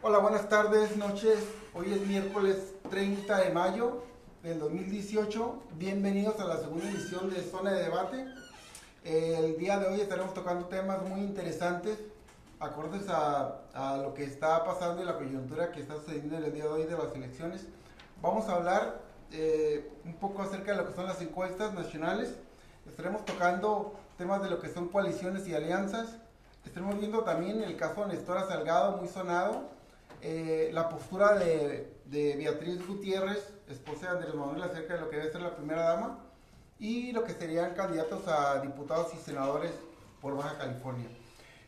Hola, buenas tardes, noches. Hoy es miércoles 30 de mayo del 2018. Bienvenidos a la segunda edición de Zona de Debate. El día de hoy estaremos tocando temas muy interesantes, acordes a lo que está pasando y la coyuntura que está sucediendo en el día de hoy de las elecciones. Vamos a hablar un poco acerca de lo que son las encuestas nacionales. Estaremos tocando temas de lo que son coaliciones y alianzas. Estaremos viendo también el caso de Nestora Salgado, muy sonado. La postura de Beatriz Gutiérrez, esposa de Andrés Manuel, acerca de lo que debe ser la primera dama y lo que serían candidatos a diputados y senadores por Baja California.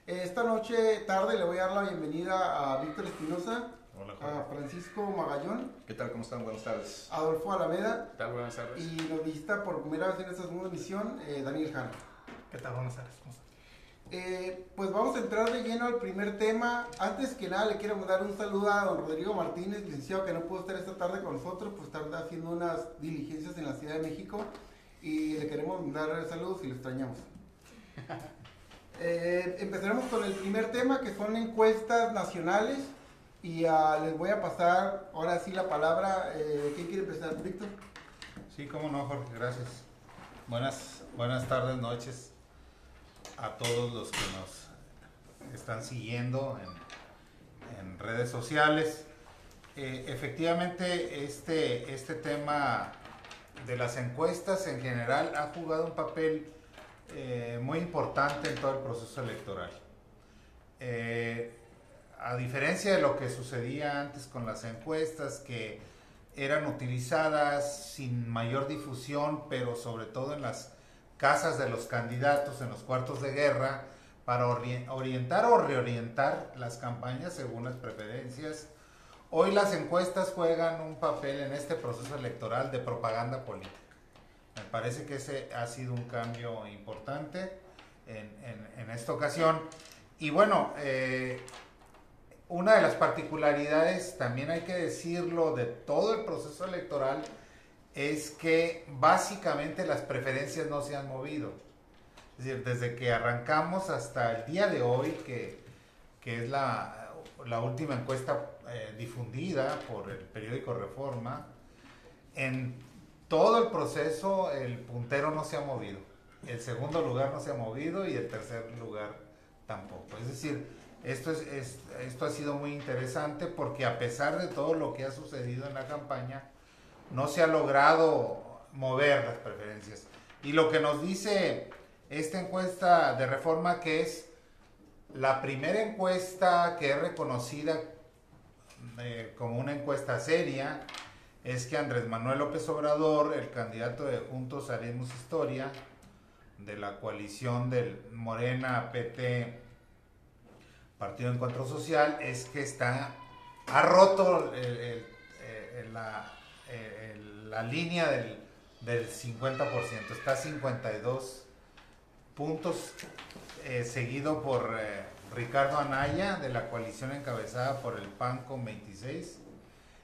Esta noche tarde le voy a dar la bienvenida a Víctor Espinosa, Hola, a Francisco Magallón, ¿qué tal? ¿Cómo están? Buenas tardes. a Adolfo Alameda. ¿Qué tal? Buenas tardes. Y nos visita por primera vez en esta segunda emisión Daniel Jano. ¿Qué tal? Buenas tardes. ¿Cómo estás? Pues vamos a entrar de lleno al primer tema. Antes que nada le quiero mandar un saludo a don Rodrigo Martínez, licenciado, que no pudo estar esta tarde con nosotros, pues está haciendo unas diligencias en la Ciudad de México y le queremos mandar saludos y lo extrañamos. Empezaremos con el primer tema, que son encuestas nacionales, y les voy a pasar ahora sí la palabra. ¿Quién quiere empezar? Víctor. Sí, cómo no, Jorge, gracias. Buenas tardes, noches a todos los que nos están siguiendo en redes sociales. Efectivamente, este tema de las encuestas en general ha jugado un papel muy importante en todo el proceso electoral. A diferencia de lo que sucedía antes con las encuestas, que eran utilizadas sin mayor difusión, pero sobre todo en las casas de los candidatos, en los cuartos de guerra, para orientar o reorientar las campañas según las preferencias. Hoy las encuestas juegan un papel en este proceso electoral de propaganda política. Me parece que ese ha sido un cambio importante en esta ocasión. Y bueno, una de las particularidades, también hay que decirlo, de todo el proceso electoral es que básicamente las preferencias no se han movido. Es decir, desde que arrancamos hasta el día de hoy, que es la última encuesta difundida por el periódico Reforma, en todo el proceso el puntero no se ha movido, el segundo lugar no se ha movido y el tercer lugar tampoco. Es decir, esto ha sido muy interesante, porque a pesar de todo lo que ha sucedido en la campaña, no se ha logrado mover las preferencias. Y lo que nos dice esta encuesta de Reforma, que es la primera encuesta que es reconocida como una encuesta seria, es que Andrés Manuel López Obrador, el candidato de Juntos Haremos Historia, de la coalición del Morena, PT, Partido Encuentro Social, es que ha roto la línea del 50%, está a 52 puntos, seguido por Ricardo Anaya, de la coalición encabezada por el PAN, con 26,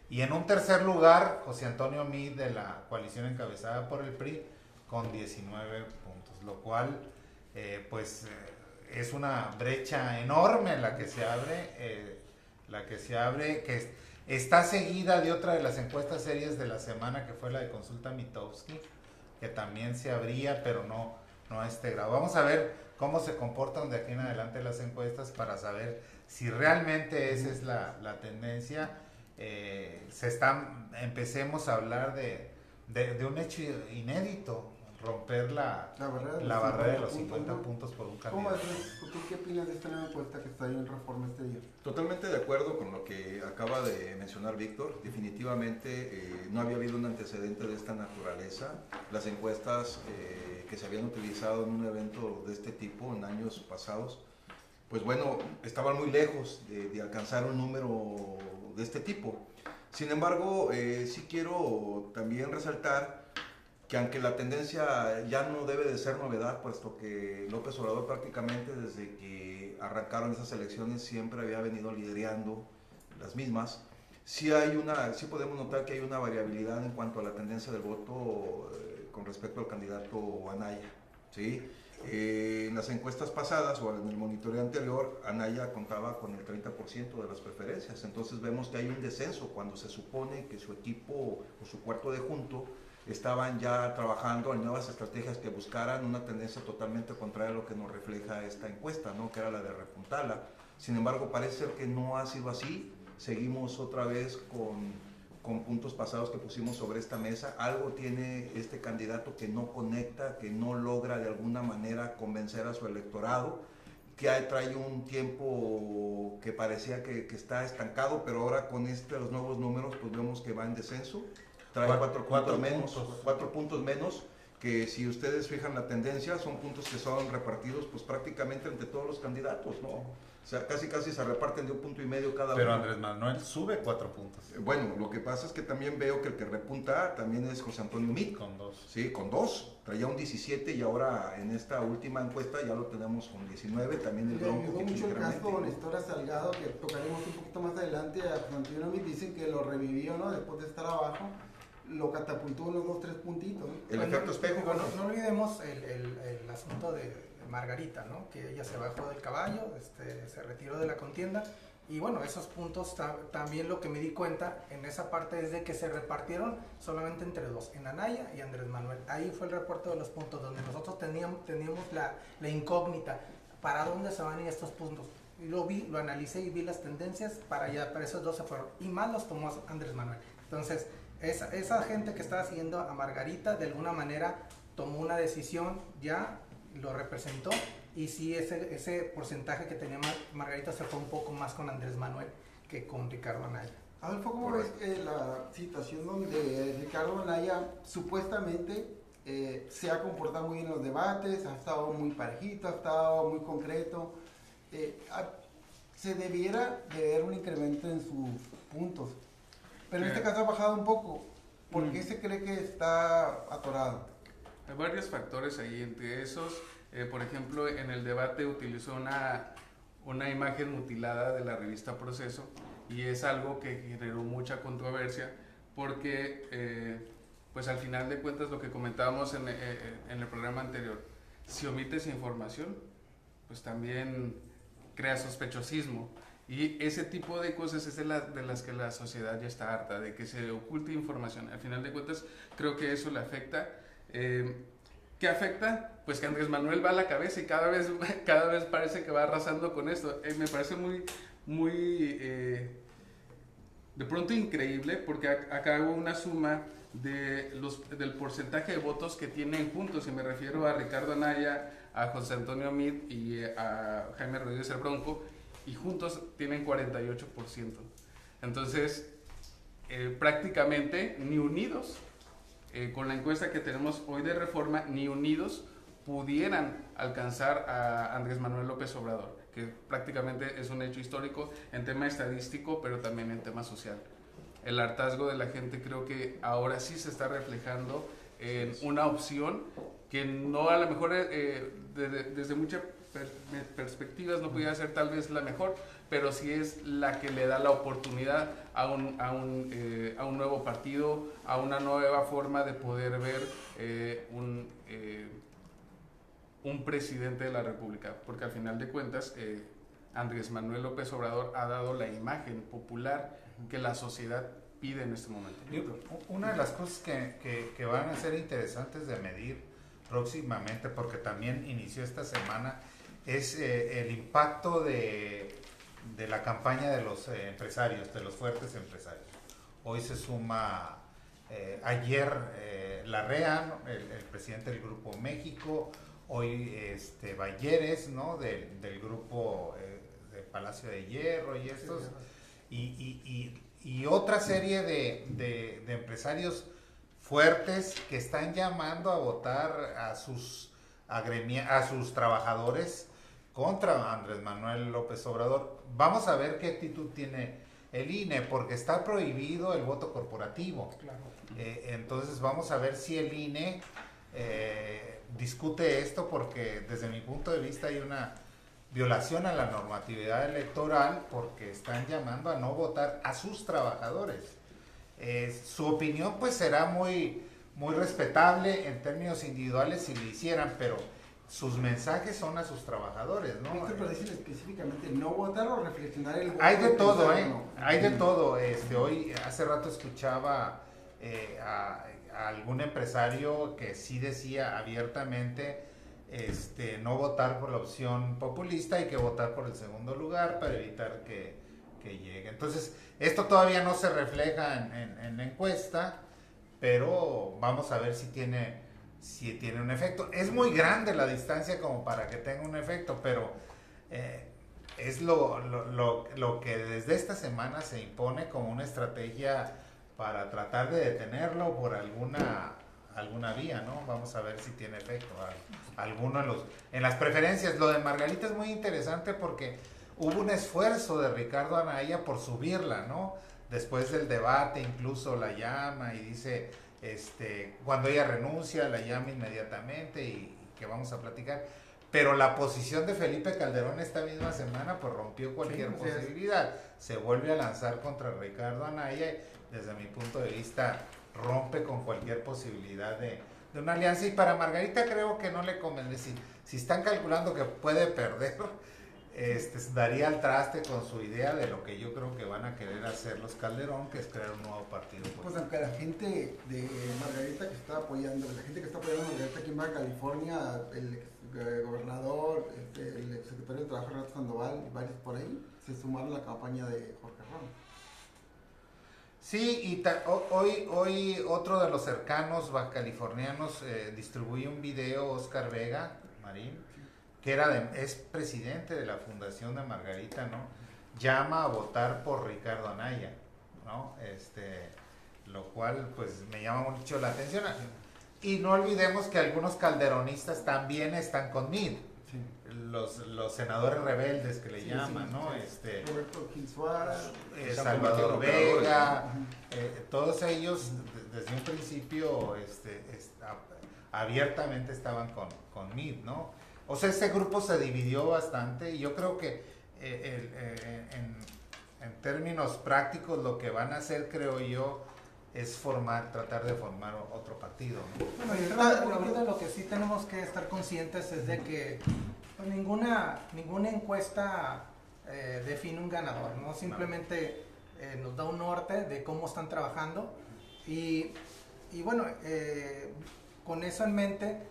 y en un tercer lugar José Antonio Meade, de la coalición encabezada por el PRI, con 19 puntos, lo cual es una brecha enorme la que se abre, que está seguida de otra de las encuestas serias de la semana, que fue la de Consulta Mitofsky, que también se abría, pero no a este grado. Vamos a ver cómo se comportan de aquí en adelante las encuestas, para saber si realmente esa es la tendencia. Empecemos a hablar de un hecho inédito, romper la barrera de los 50 puntos por un ¿Cómo candidato. es? ¿Tú qué opinas de esta nueva encuesta que está ahí en Reforma este día? Totalmente de acuerdo con lo que acaba de mencionar Víctor. Definitivamente no había habido un antecedente de esta naturaleza. Las encuestas que se habían utilizado en un evento de este tipo en años pasados, pues bueno, estaban muy lejos de alcanzar un número de este tipo. Sin embargo, sí quiero también resaltar que aunque la tendencia ya no debe de ser novedad, puesto que López Obrador prácticamente desde que arrancaron esas elecciones siempre había venido liderando las mismas, sí podemos notar que hay una variabilidad en cuanto a la tendencia del voto con respecto al candidato Anaya, ¿sí? En las encuestas pasadas o en el monitoreo anterior, Anaya contaba con el 30% de las preferencias. Entonces vemos que hay un descenso cuando se supone que su equipo o su cuarto de junto estaban ya trabajando en nuevas estrategias que buscaran una tendencia totalmente contraria a lo que nos refleja esta encuesta, ¿no? Que era la de repuntarla. Sin embargo, parece ser que no ha sido así. Seguimos otra vez con puntos pasados que pusimos sobre esta mesa. Algo tiene este candidato que no conecta, que no logra de alguna manera convencer a su electorado, que trae un tiempo que parecía que está estancado, pero ahora con los nuevos números pues vemos que va en descenso. Trae cuatro puntos menos, que si ustedes fijan la tendencia, son puntos que son repartidos pues prácticamente entre todos los candidatos, ¿no? O sea, casi se reparten de 1,5 puntos cada uno. Pero Andrés Manuel sube 4 puntos. Bueno, lo que pasa es que también veo que el que repunta también es José Antonio Meade. Con 2. Sí, con 2. Traía un 17 y ahora en esta última encuesta ya lo tenemos con 19. También el Le Bronco. ayudó que mucho el claramente- caso de Nestora Salgado, que tocaremos un poquito más adelante. A José Antonio Meade dicen que lo revivió, ¿no? Después de estar abajo, lo catapultó unos 2-3 puntitos, ¿no? El efecto espejo. Bueno, no olvidemos el asunto de Margarita, ¿no? Que ella se bajó del caballo, se retiró de la contienda. Y bueno, esos puntos también lo que me di cuenta en esa parte es de que se repartieron solamente entre dos, en Anaya y Andrés Manuel. Ahí fue el reporte de los puntos, donde nosotros teníamos la incógnita, ¿para dónde se van a ir estos puntos? Y lo analicé y vi las tendencias, para esos dos se fueron, y más los tomó Andrés Manuel. Entonces, esa gente que estaba siguiendo a Margarita, de alguna manera, tomó una decisión, ya lo representó, y sí, ese porcentaje que tenía Margarita se fue un poco más con Andrés Manuel que con Ricardo Anaya. Adolfo, ¿cómo ves la situación donde Ricardo Anaya supuestamente se ha comportado muy bien en los debates, ha estado muy parejito, ha estado muy concreto? Se debiera de ver un incremento en sus puntos, pero en este caso ha bajado un poco. ¿Por qué se cree que está atorado? Hay varios factores ahí, entre esos, por ejemplo, en el debate utilizó una imagen mutilada de la revista Proceso, y es algo que generó mucha controversia porque, pues al final de cuentas, lo que comentábamos en el programa anterior, si omites información, pues también crea sospechosismo. Y ese tipo de cosas es de las que la sociedad ya está harta, de que se oculte información. Al final de cuentas, creo que eso le afecta. ¿Qué afecta? Pues que Andrés Manuel va a la cabeza y cada vez parece que va arrasando con esto. Me parece muy de pronto increíble, porque acá hago una suma del porcentaje de votos que tienen juntos, y me refiero a Ricardo Anaya, a José Antonio Meade y a Jaime Rodríguez el Bronco, y juntos tienen 48%. Entonces, prácticamente ni unidos, con la encuesta que tenemos hoy de Reforma, ni unidos pudieran alcanzar a Andrés Manuel López Obrador, que prácticamente es un hecho histórico en tema estadístico, pero también en tema social. El hartazgo de la gente creo que ahora sí se está reflejando en una opción que no, a lo mejor desde muchas perspectivas no pudiera ser tal vez la mejor, pero sí es la que le da la oportunidad a un nuevo partido, a una nueva forma de poder ver un presidente de la República, porque al final de cuentas Andrés Manuel López Obrador ha dado la imagen popular que la sociedad pide en este momento. Una de las cosas que van a ser interesantes de medir próximamente, porque también inició esta semana, es el impacto de la campaña de los empresarios, de los fuertes empresarios. Hoy se suma, ayer Larrea, el presidente del Grupo México, hoy Balleres, ¿no? del grupo de Palacio de Hierro y estos, y otra serie de empresarios fuertes que están llamando a votar a sus trabajadores contra Andrés Manuel López Obrador. Vamos a ver qué actitud tiene el INE, porque está prohibido el voto corporativo. Claro. Entonces vamos a ver si el INE discute esto, porque desde mi punto de vista hay una violación a la normatividad electoral, porque están llamando a no votar a sus trabajadores. Su opinión pues será muy respetable en términos individuales si lo hicieran, pero sus mensajes son a sus trabajadores, ¿no? Pero dicen específicamente no votar o reflexionar el voto. Hay de todo, pensar, ¿no? Hay de todo. Hoy, hace rato escuchaba a algún empresario que sí decía abiertamente no votar por la opción populista y que votar por el segundo lugar para evitar que llegue. Entonces, esto todavía no se refleja en la encuesta, pero vamos a ver si tiene un efecto. Es muy grande la distancia como para que tenga un efecto, pero es lo que desde esta semana se impone como una estrategia para tratar de detenerlo por alguna vía, ¿no? Vamos a ver si tiene efecto alguno en las preferencias. Lo de Margarita es muy interesante porque hubo un esfuerzo de Ricardo Anaya por subirla, ¿no? Después del debate incluso la llama y dice, cuando ella renuncia, la llama inmediatamente y que vamos a platicar. Pero la posición de Felipe Calderón esta misma semana pues rompió cualquier posibilidad. Se vuelve a lanzar contra Ricardo Anaya y desde mi punto de vista rompe con cualquier posibilidad de una alianza. Y para Margarita creo que no le conviene. Si están calculando que puede perder, daría al traste con su idea de lo que yo creo que van a querer hacer los Calderón, que es crear un nuevo partido. Pues aunque la gente de Margarita que está apoyando, a Margarita aquí en Baja California, el gobernador, el exsecretario de Trabajo Renato Sandoval y varios por ahí, se sumaron a la campaña de Jorge Ramos. Sí, y hoy otro de los cercanos bajacalifornianos distribuyó un video, Oscar Vega Marín, que es presidente de la fundación de Margarita, ¿no? Llama a votar por Ricardo Anaya, ¿no? Lo cual pues me llama mucho la atención. Y no olvidemos que algunos calderonistas también están con Mid, sí. Los senadores rebeldes que le llaman, ¿no? Roberto Gil Suárez, Salvador Vega, todos ellos desde un principio abiertamente estaban con Mid, ¿no? O sea, este grupo se dividió bastante y yo creo que en términos prácticos lo que van a hacer, creo yo, es tratar de formar otro partido, ¿no? Bueno, lo que sí tenemos que estar conscientes es de que pues, ninguna encuesta define un ganador, ¿no? Simplemente nos da un norte de cómo están trabajando y bueno, con eso en mente,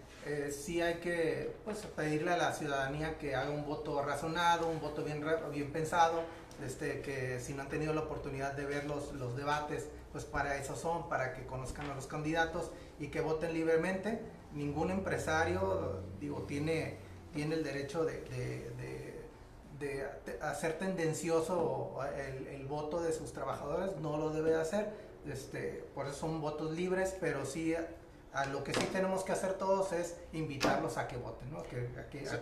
sí hay que pues, pedirle a la ciudadanía que haga un voto razonado, un voto bien pensado, que si no han tenido la oportunidad de ver los debates, pues para eso son, para que conozcan a los candidatos y que voten libremente. Ningún empresario, tiene el derecho de hacer tendencioso el voto de sus trabajadores, no lo debe de hacer, por eso son votos libres, pero sí, a lo que sí tenemos que hacer todos es invitarlos a que voten, ¿no? A que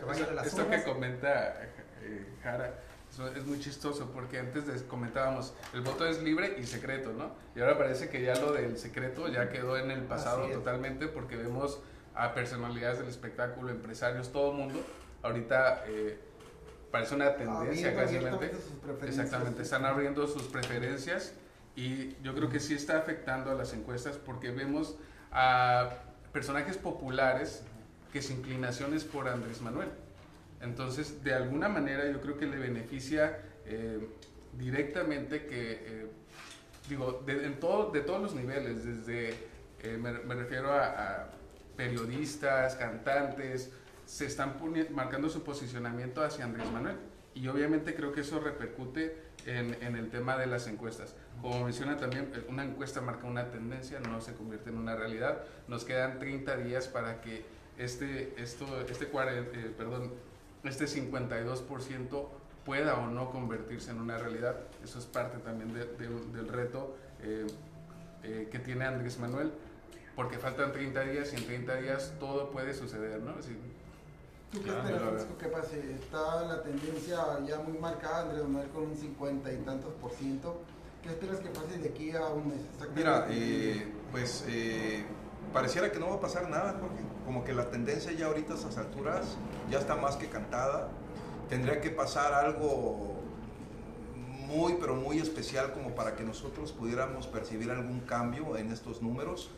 vayan a las esto urnas. que comenta Jara, es muy chistoso porque antes comentábamos, el voto es libre y secreto, ¿no? Y ahora parece que ya lo del secreto ya quedó en el pasado totalmente porque vemos a personalidades del espectáculo, empresarios, todo el mundo. Ahorita parece una tendencia casi. Exactamente, están abriendo sus preferencias y yo creo que sí está afectando a las encuestas porque vemos a personajes populares que su inclinación es por Andrés Manuel. Entonces, de alguna manera yo creo que le beneficia directamente que, de todos los niveles, desde, me refiero a periodistas, cantantes, se están marcando su posicionamiento hacia Andrés Manuel. Y obviamente creo que eso repercute en el tema de las encuestas. Como menciona también, una encuesta marca una tendencia, no se convierte en una realidad. Nos quedan 30 días para que este 52% pueda o no convertirse en una realidad. Eso es parte también del reto que tiene Andrés Manuel, porque faltan 30 días y en 30 días todo puede suceder, ¿no? ¿Tú qué esperas, Francisco, que pase? Está la tendencia ya muy marcada, Andrés Manuel con un 50 y tantos %. ¿Qué esperas que pase de aquí a un mes? Mira, pareciera que no va a pasar nada, Jorge. Como que la tendencia ya ahorita a esas alturas ya está más que cantada. Tendría que pasar algo muy, pero muy especial como para que nosotros pudiéramos percibir algún cambio en estos números.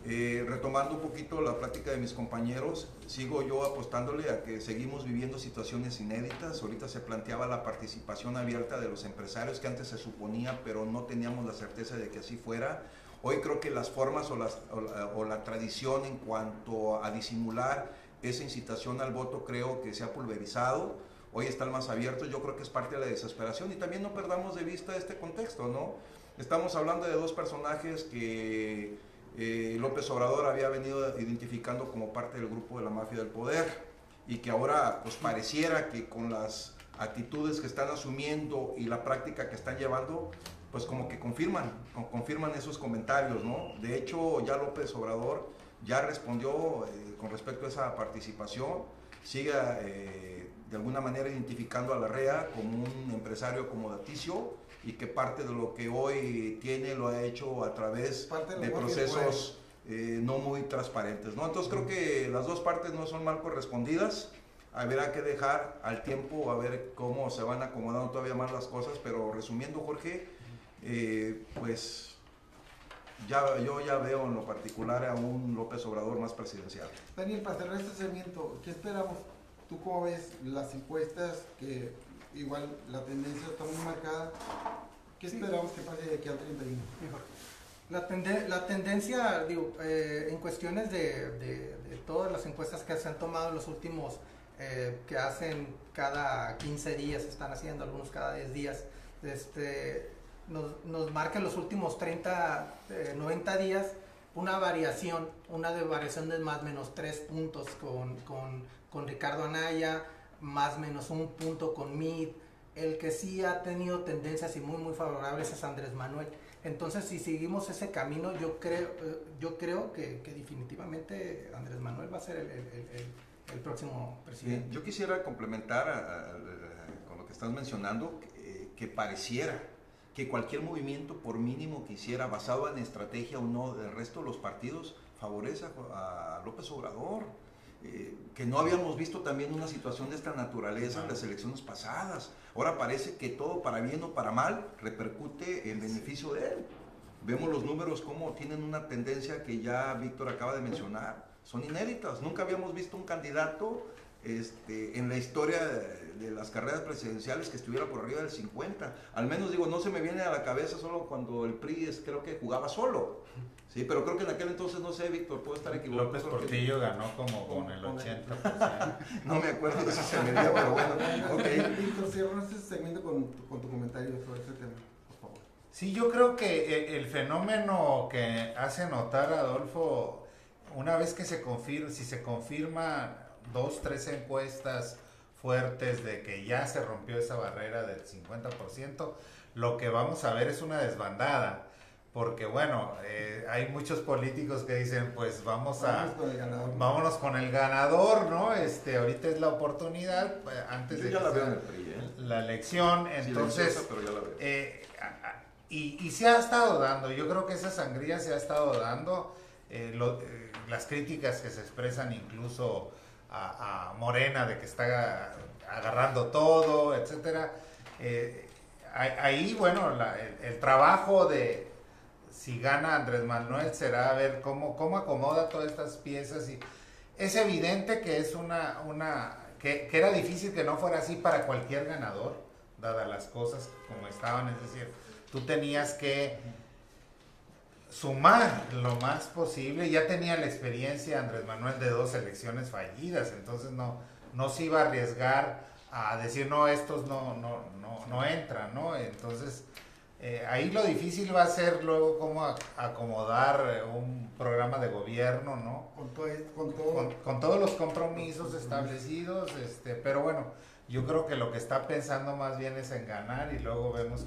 Retomando un poquito la plática de mis compañeros, sigo yo apostándole a que seguimos viviendo situaciones inéditas. Ahorita se planteaba la participación abierta de los empresarios, que antes se suponía, pero no teníamos la certeza de que así fuera. Hoy creo que las formas o la tradición en cuanto a disimular esa incitación al voto creo que se ha pulverizado. Hoy están más abiertos, yo creo que es parte de la desesperación, y también no perdamos de vista este contexto, ¿no? Estamos hablando de dos personajes que López Obrador había venido identificando como parte del grupo de la mafia del poder, y que ahora pues pareciera que con las actitudes que están asumiendo y la práctica que están llevando, pues como que confirman esos comentarios, ¿no? De hecho, ya López Obrador ya respondió con respecto a esa participación, sigue de alguna manera identificando a Larrea como un empresario acomodaticio, y que parte de lo que hoy tiene lo ha hecho a través de procesos no muy transparentes, ¿no? Entonces creo que las dos partes no son mal correspondidas. Habrá que dejar al tiempo a ver cómo se van acomodando todavía más las cosas, pero resumiendo, Jorge, pues yo ya veo en lo particular a un López Obrador más presidencial. Daniel, para cerrar este segmento, ¿qué esperamos? ¿Tú cómo ves las encuestas, que igual la tendencia está muy marcada? ¿Qué esperamos que pase de aquí al 31? La tendencia, digo, en cuestiones de todas las encuestas que se han tomado en los últimos, que hacen cada 15 días, están haciendo algunos cada 10 días, nos marca en los últimos 90 días una variación de más o menos 3 puntos con Ricardo Anaya, más o menos 1 punto con Mid. El que sí ha tenido tendencias y muy favorables es Andrés Manuel. Entonces, si seguimos ese camino, yo creo que definitivamente Andrés Manuel va a ser el próximo presidente. Yo quisiera complementar con lo que estás mencionando, que pareciera que cualquier movimiento, por mínimo que hiciera, basado en estrategia o no del resto de los partidos, favorece a López Obrador. Que no habíamos visto también una situación de esta naturaleza en las elecciones pasadas. Ahora parece que todo, para bien o para mal, repercute en beneficio de él. Vemos los números como tienen una tendencia que ya Víctor acaba de mencionar, son inéditas. Nunca habíamos visto un candidato en la historia de las carreras presidenciales que estuviera por arriba del 50. Al menos digo, no se me viene a la cabeza solo cuando el PRI creo que jugaba solo. Sí, pero creo que en aquel entonces, no sé, Víctor, puedo estar equivocado. López Portillo ganó como con el 80%. No me acuerdo de esa medida, pero bueno, ok. Víctor, cierra este segmento con tu comentario sobre este tema, por favor. Sí, yo creo que el fenómeno que hace notar Adolfo, una vez que si se confirma 2, 3 encuestas fuertes de que ya se rompió esa barrera del 50%, lo que vamos a ver es una desbandada. Porque bueno, hay muchos políticos que dicen, pues vámonos con el ganador, ¿no? Ahorita es la oportunidad, antes de que sea la elección, entonces, pero ya la veo. Y se ha estado dando, yo creo que esa sangría se ha estado dando, las críticas que se expresan incluso a Morena de que está agarrando todo, etcétera. Ahí, bueno, el trabajo de si gana Andrés Manuel será ver cómo acomoda todas estas piezas. Y es evidente que es que era difícil que no fuera así para cualquier ganador, dadas las cosas como estaban. Es decir, tú tenías que sumar lo más posible. Ya tenía la experiencia Andrés Manuel de 2 elecciones fallidas, entonces no se iba a arriesgar a decir, no, estos no entran, ¿no? Entonces, ahí lo difícil va a ser luego cómo acomodar un programa de gobierno, ¿no? Con todos los compromisos establecidos, pero bueno, yo creo que lo que está pensando más bien es en ganar, y luego vemos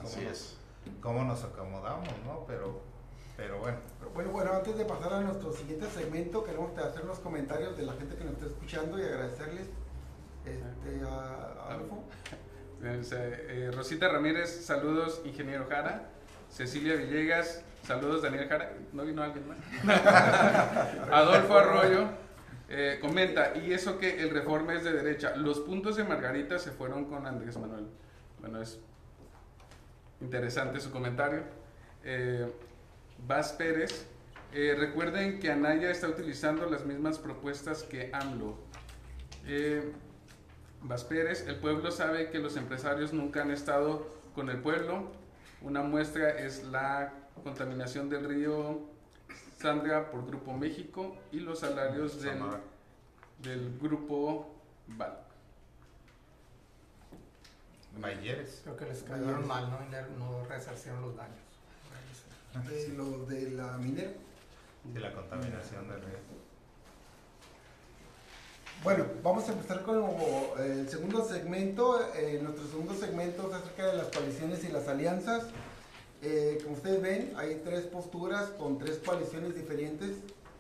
cómo nos acomodamos, ¿no? Pero bueno. Bueno, antes de pasar a nuestro siguiente segmento, queremos hacer unos comentarios de la gente que nos está escuchando y agradecerles a Adolfo. Rosita Ramírez, saludos, ingeniero Jara. Cecilia Villegas, saludos, Daniel Jara. ¿No vino alguien más? Adolfo Arroyo comenta, y eso que el Reforma es de derecha. Los puntos de Margarita se fueron con Andrés Manuel. Bueno, es interesante su comentario. Vaz Pérez, Recuerden que Anaya está utilizando las mismas propuestas que AMLO. Vaz Pérez, el pueblo sabe que los empresarios nunca han estado con el pueblo. Una muestra es la contaminación del río Sandra por Grupo México y los salarios del Grupo Val. Mayeres. Creo que les cayeron mal, ¿no? Y no resarcieron los daños. Los de la minera. De la contaminación del río. Bueno, vamos a empezar con el segundo segmento. Nuestro segundo segmento es acerca de las coaliciones y las alianzas. Como ustedes ven, hay tres posturas con tres coaliciones diferentes,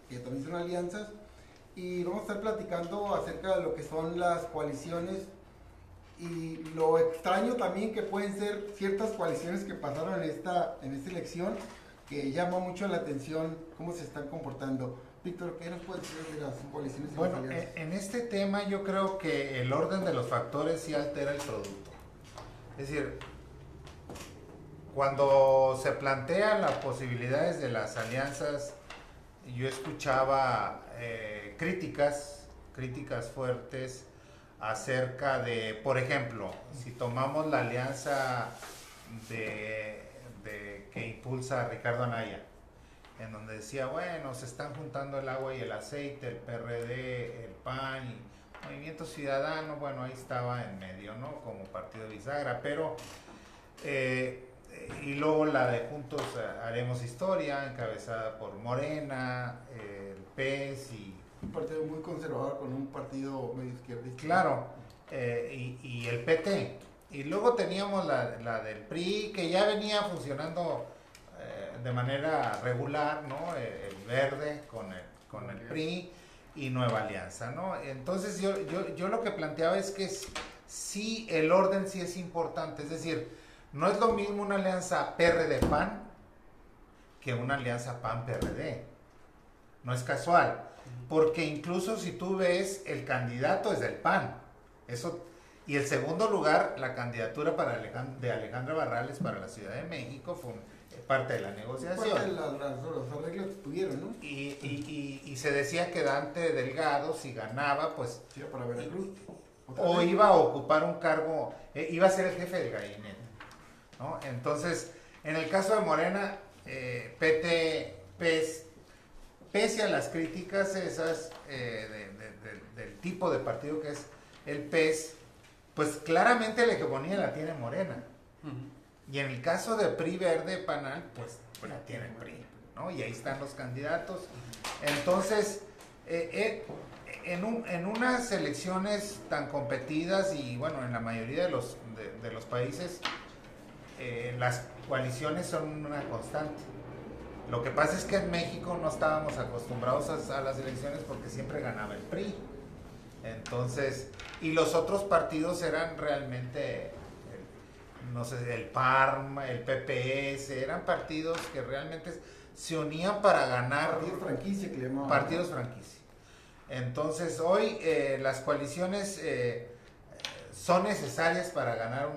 que también son alianzas. Y vamos a estar platicando acerca de lo que son las coaliciones y lo extraño también que pueden ser ciertas coaliciones que pasaron en esta elección, que llama mucho la atención cómo se están comportando. Víctor, ¿qué nos puedes decir de las coaliciones y las Bueno, alianzas? en este tema yo creo que el orden de los factores sí altera el producto. Es decir, cuando se plantean las posibilidades de las alianzas, yo escuchaba críticas fuertes acerca de, por ejemplo, si tomamos la alianza que impulsa Ricardo Anaya, en donde decía, bueno, se están juntando el agua y el aceite, el PRD, el PAN y Movimiento Ciudadano, bueno, ahí estaba en medio, ¿no? Como partido bisagra, pero y luego la de Juntos Haremos Historia, encabezada por Morena, el PES y... Un partido muy conservador con un partido medio izquierdista. Claro, y el PT. Y luego teníamos la del PRI, que ya venía funcionando de manera regular, ¿no? El Verde con el PRI y Nueva Alianza, ¿no? Entonces yo lo que planteaba es que sí, el orden sí es importante, es decir, no es lo mismo una alianza PRD-PAN que una alianza PAN-PRD, no es casual, porque incluso si tú ves, el candidato es del PAN, eso, y el segundo lugar, la candidatura de Alejandra Barrales para la Ciudad de México fue parte de la negociación. Parte de los arreglos que tuvieron, ¿no? Y se decía que Dante Delgado, si ganaba, pues... Sí, para Veracruz. O iba a ocupar un cargo, iba a ser el jefe del gabinete, ¿no? Entonces, en el caso de Morena, PT, PES, pese a las críticas esas del tipo de partido que es el PES, pues claramente la hegemonía la tiene Morena. Y en el caso de PRI Verde Panal, pues la tiene el PRI, ¿no? Y ahí están los candidatos. Entonces, en unas elecciones tan competidas y bueno, en la mayoría de los países, las coaliciones son una constante. Lo que pasa es que en México no estábamos acostumbrados a las elecciones porque siempre ganaba el PRI. Entonces, y los otros partidos eran realmente, no sé, el PARM, el PPS, eran partidos que realmente se unían para ganar. Partidos franquicia que le llamaban. Partidos franquicia. Entonces, hoy las coaliciones son necesarias para ganar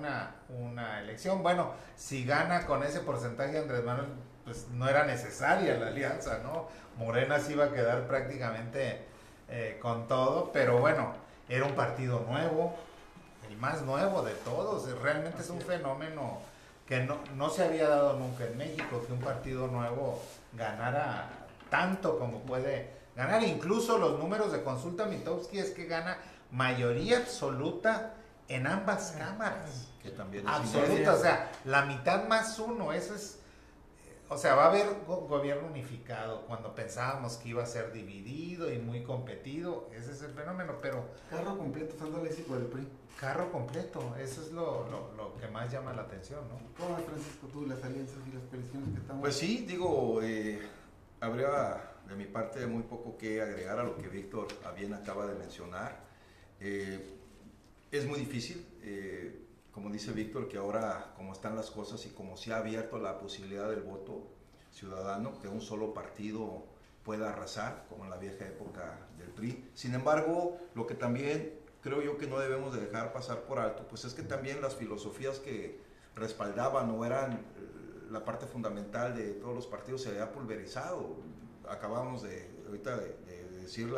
una elección. Bueno, si gana con ese porcentaje Andrés Manuel, pues no era necesaria la alianza, ¿no? Morena se iba a quedar prácticamente con todo, pero bueno, era un partido nuevo, el más nuevo de todos. Realmente es un fenómeno que no se había dado nunca en México, que un partido nuevo ganara tanto como puede ganar. Incluso los números de Consulta Mitofsky es que gana mayoría absoluta en ambas cámaras. Que también es Absoluta, o sea, la mitad más uno, eso es... O sea, va a haber gobierno unificado cuando pensábamos que iba a ser dividido y muy competido. Ese es el fenómeno, pero... Carro completo, Sandra Lesi por el PRI. Carro completo, eso es lo que más llama la atención, ¿no? ¿Cómo ves, Francisco, tú, las alianzas y las coaliciones que estamos? Pues sí, digo, habría de mi parte muy poco que agregar a lo que Víctor bien acaba de mencionar. Es muy difícil, como dice Víctor, que ahora como están las cosas y como se ha abierto la posibilidad del voto ciudadano, que un solo partido pueda arrasar, como en la vieja época del PRI. Sin embargo, lo que también creo yo que no debemos de dejar pasar por alto, pues es que también las filosofías que respaldaban o eran la parte fundamental de todos los partidos se había pulverizado. acabamos ahorita de decir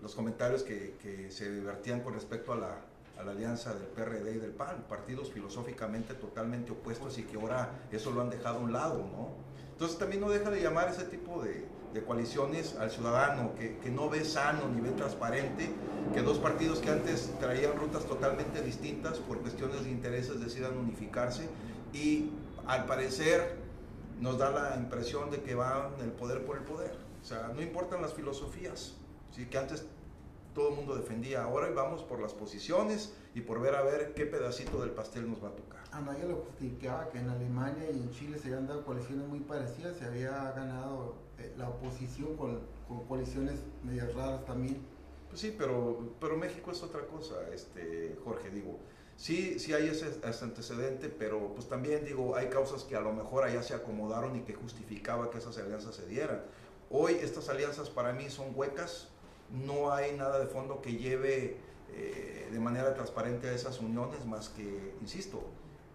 los comentarios que se vertían con respecto a la alianza del PRD y del PAN, partidos filosóficamente totalmente opuestos y que ahora eso lo han dejado a un lado, ¿no? Entonces también no deja de llamar ese tipo de coaliciones al ciudadano que no ve sano ni ve transparente que dos partidos que antes traían rutas totalmente distintas por cuestiones de intereses decidan unificarse y al parecer nos da la impresión de que van el poder por el poder. O sea, no importan las filosofías, ¿sí? Que antes todo el mundo defendía, ahora vamos por las posiciones y por ver a ver qué pedacito del pastel nos va a tocar. Anaya lo justificaba que en Alemania y en Chile se habían dado coaliciones muy parecidas, se había ganado la oposición con coaliciones medias raras también. Pues sí, pero México es otra cosa, Jorge, digo, sí hay ese antecedente, pero pues también digo, hay causas que a lo mejor allá se acomodaron y que justificaba que esas alianzas se dieran. Hoy estas alianzas para mí son huecas, no hay nada de fondo que lleve de manera transparente a esas uniones más que, insisto,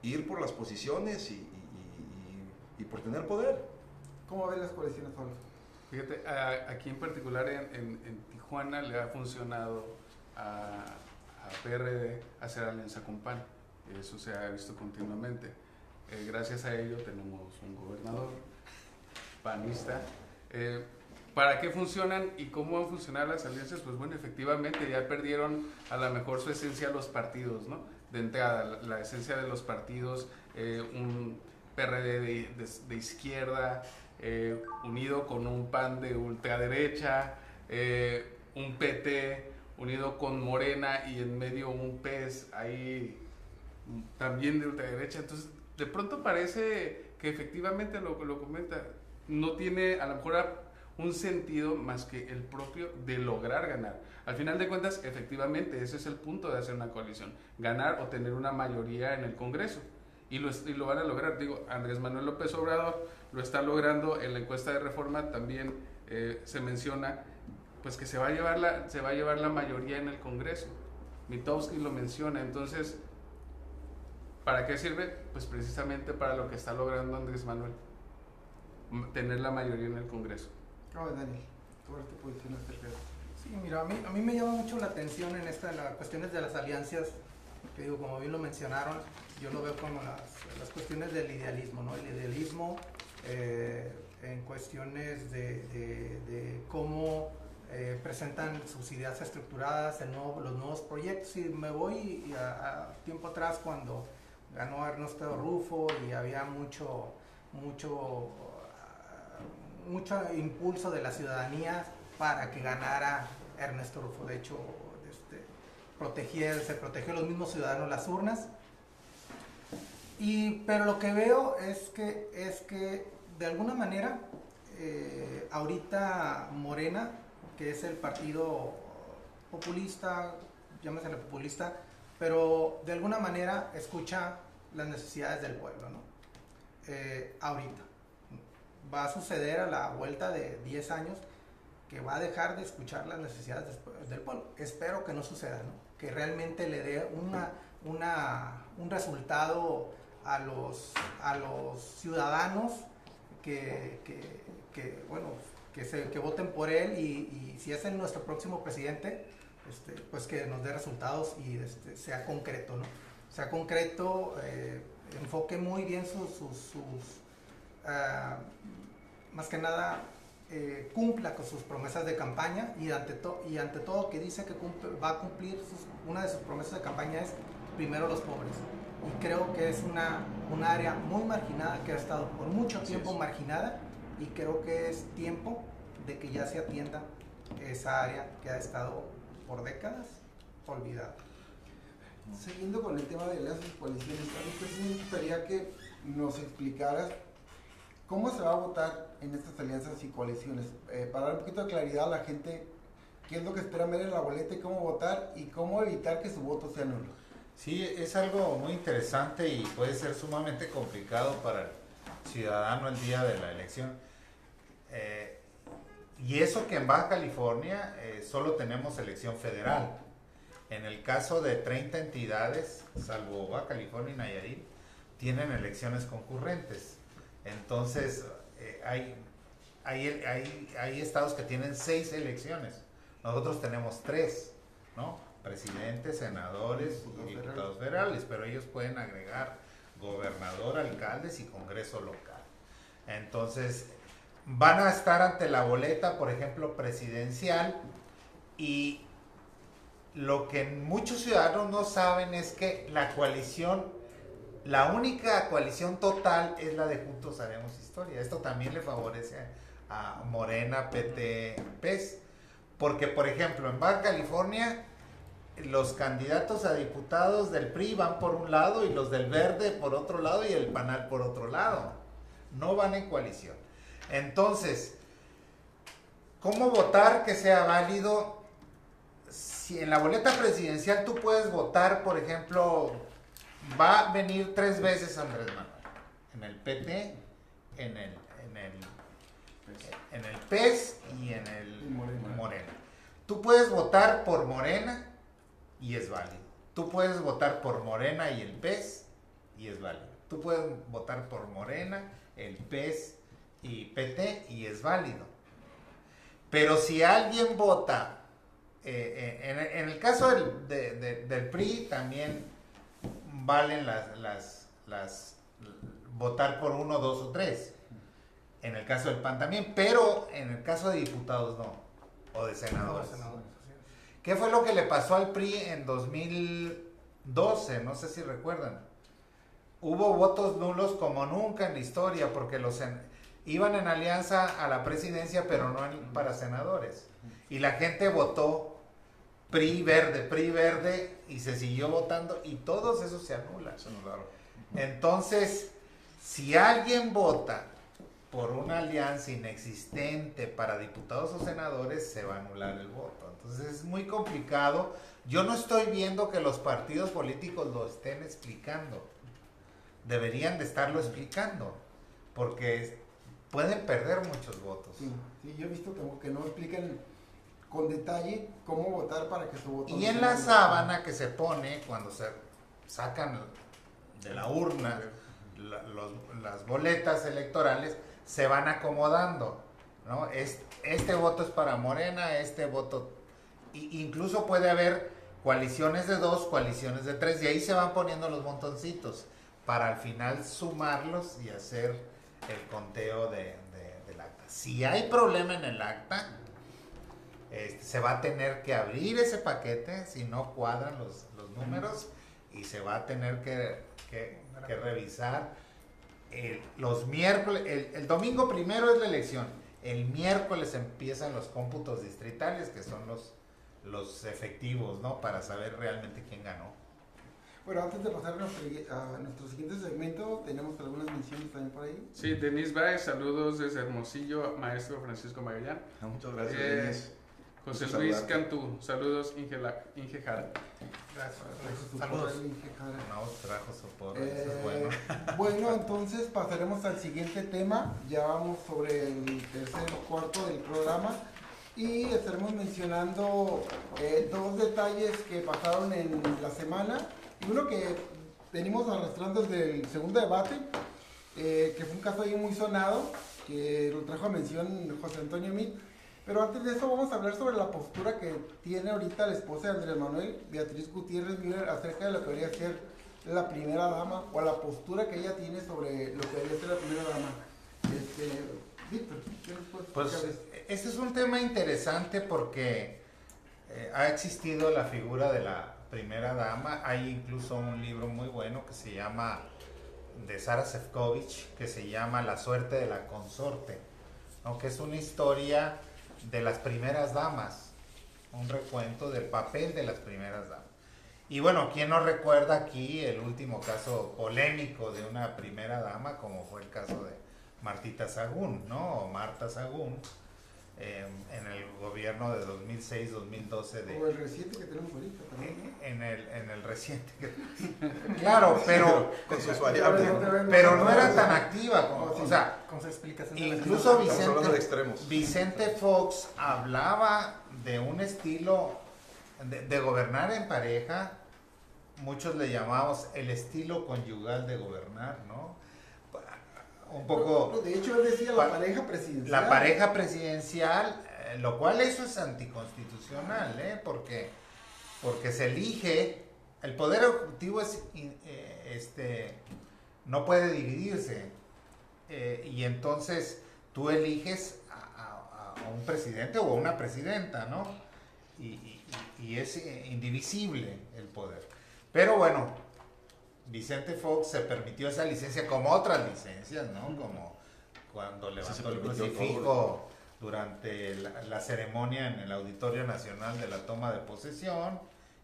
ir por las posiciones y por tener poder. ¿Cómo ven las coaliciones, Pablo? Fíjate, aquí en particular en Tijuana le ha funcionado a PRD hacer alianza con PAN. Eso se ha visto continuamente. Gracias a ello tenemos un gobernador panista. ¿Para qué funcionan y cómo van a funcionar las alianzas? Pues bueno, efectivamente ya perdieron a lo mejor su esencia los partidos, ¿no? De entrada, la esencia de los partidos, un PRD de izquierda, unido con un PAN de ultraderecha, un PT unido con Morena y en medio un PES ahí también de ultraderecha. Entonces, de pronto parece que efectivamente lo comenta, no tiene a lo mejor un sentido más que el propio de lograr ganar. Al final de cuentas, efectivamente, ese es el punto de hacer una coalición, ganar o tener una mayoría en el Congreso. Y lo van a lograr. Digo, Andrés Manuel López Obrador lo está logrando. En la encuesta de Reforma también se menciona pues que se va a llevar la mayoría en el Congreso. Mitowski lo menciona. Entonces, ¿para qué sirve? Pues precisamente para lo que está logrando Andrés Manuel, tener la mayoría en el Congreso. Daniel, ¿cuál es tu posición acerca de esto? Sí, mira, a mí me llama mucho la atención en las cuestiones de las alianzas, que digo, como bien lo mencionaron, yo lo veo como las cuestiones del idealismo, ¿no? El idealismo en cuestiones de cómo presentan sus ideas estructuradas, los nuevos proyectos. Y me voy a tiempo atrás cuando ganó Ernesto Rufo y había mucho impulso de la ciudadanía para que ganara Ernesto Rufo. De hecho, se protegió los mismos ciudadanos las urnas. Pero lo que veo es que de alguna manera ahorita Morena, que es el partido populista, llámesele populista, pero de alguna manera escucha las necesidades del pueblo, ¿no? Ahorita va a suceder a la vuelta de 10 años que va a dejar de escuchar las necesidades del pueblo. Espero que no suceda, ¿no? Que realmente le dé un resultado a los ciudadanos que voten por él y si es nuestro próximo presidente, pues que nos dé resultados y sea concreto, ¿no? Sea concreto, enfoque muy bien más que nada cumpla con sus promesas de campaña y ante todo que dice que va a cumplir una de sus promesas de campaña es primero los pobres, y creo que es un área muy marginada que ha estado por mucho tiempo marginada, y creo que es tiempo de que ya se atienda esa área que ha estado por décadas olvidada. Siguiendo con el tema de las coaliciones, a mí pues me gustaría que nos explicaras cómo se va a votar en estas alianzas y coaliciones, para dar un poquito de claridad a la gente, qué es lo que esperan ver en la boleta y cómo votar y cómo evitar que su voto sea nulo. Sí, es algo muy interesante y puede ser sumamente complicado para el ciudadano el día de la elección. Y eso que en Baja California solo tenemos elección federal. En el caso de 30 entidades, salvo Baja California y Nayarit, tienen elecciones concurrentes. Entonces hay hay estados que tienen 6 elecciones. Nosotros tenemos 3, ¿no? Presidentes, senadores y diputados federales, pero ellos pueden agregar gobernador, alcaldes y congreso local. Entonces, van a estar ante la boleta, por ejemplo, presidencial, y lo que muchos ciudadanos no saben es que la única coalición total es la de Juntos Haremos Historia. Esto también le favorece a Morena, PT, PES, porque, por ejemplo, en Baja California, los candidatos a diputados del PRI van por un lado y los del Verde por otro lado y el PANAL por otro lado. No van en coalición. Entonces, ¿cómo votar que sea válido? Si en la boleta presidencial tú puedes votar, por ejemplo, va a venir 3 veces Andrés Manuel. En el PT, en el PES y en el Morena. Tú puedes votar por Morena y es válido. Tú puedes votar por Morena y el PES y es válido. Tú puedes votar por Morena, el PES y PT y es válido. Pero si alguien vota, en el caso del PRI también valen las votar por 1, 2 o 3. En el caso del PAN también, pero en el caso de diputados no, o de senadores. ¿Qué fue lo que le pasó al PRI en 2012? No sé si recuerdan. Hubo votos nulos como nunca en la historia, porque iban en alianza a la presidencia, pero no para senadores. Y la gente votó PRI verde, y se siguió votando, y todos esos se anulan. Se anularon. Entonces, si alguien vota por una alianza inexistente para diputados o senadores, se va a anular el voto. Entonces es muy complicado. Yo no estoy viendo que los partidos políticos lo estén explicando. Deberían de estarlo explicando, porque pueden perder muchos votos. Sí, yo he visto que no explican con detalle cómo votar para que su voto... Y en la sábana que se pone cuando se sacan de la urna las boletas electorales, se van acomodando, ¿no? Este voto es para Morena, este voto... incluso puede haber coaliciones de 2, coaliciones de 3, y ahí se van poniendo los montoncitos para al final sumarlos y hacer el conteo del acta. Si hay problema en el acta, se va a tener que abrir ese paquete si no cuadran los números, y se va a tener que revisar los miércoles. El domingo primero es la elección, el miércoles empiezan los cómputos distritales, que son los efectivos, ¿no? Para saber realmente quién ganó. Bueno, antes de pasar a nuestro siguiente segmento, tenemos algunas menciones también por ahí. Sí, Denise Baez, saludos desde Hermosillo, maestro Francisco Magallán. Muchas gracias, Denis. José Gusto Luis saludarte. Cantú, saludos Inge Jara. Gracias. Saludos. No, trajo sopor, eso es bueno. Bueno, entonces pasaremos al siguiente tema. Ya vamos sobre el tercer o cuarto del programa y estaremos mencionando 2 detalles que pasaron en la semana y uno que venimos arrastrando desde el segundo debate, que fue un caso ahí muy sonado, que lo trajo a mención José Antonio Mit. Pero antes de eso vamos a hablar sobre la postura que tiene ahorita la esposa de Andrés Manuel, Beatriz Gutiérrez Müller, acerca de lo que debería ser la primera dama, o la postura que ella tiene sobre lo que debería ser la primera dama. Víctor, ¿qué nos puedes Pues explicar de esto? este es un tema interesante porque ha existido la figura de la primera dama. Hay incluso un libro muy bueno que se llama, de Sara Sefcovic, que se llama La suerte de la consorte, ¿no? Que es una historia de las primeras damas, un recuento del papel de las primeras damas. Y bueno, ¿quién no recuerda aquí el último caso polémico de una primera dama, como fue el caso de Martita Sagún, ¿no? O Marta Sagún, en el gobierno de 2006-2012 O el reciente que tenemos ahorita también. en el reciente. Claro, pero Con sus variables. pero no era tan activa como, No, sí. o sea, Con su explicación de la incluso Estamos hablando de Vicente, extremos. Vicente Fox hablaba de un estilo de gobernar en pareja. Muchos le llamamos el estilo conyugal de gobernar, ¿no? un poco... De hecho, él decía la pareja presidencial. La pareja presidencial, lo cual eso es anticonstitucional, porque se elige, el poder ejecutivo no puede dividirse, y entonces tú eliges a un presidente o a una presidenta, ¿no? Y es indivisible el poder. Pero bueno, Vicente Fox se permitió esa licencia como otras licencias, ¿no? Como cuando levantó el crucifijo durante la ceremonia en el Auditorio Nacional de la toma de posesión,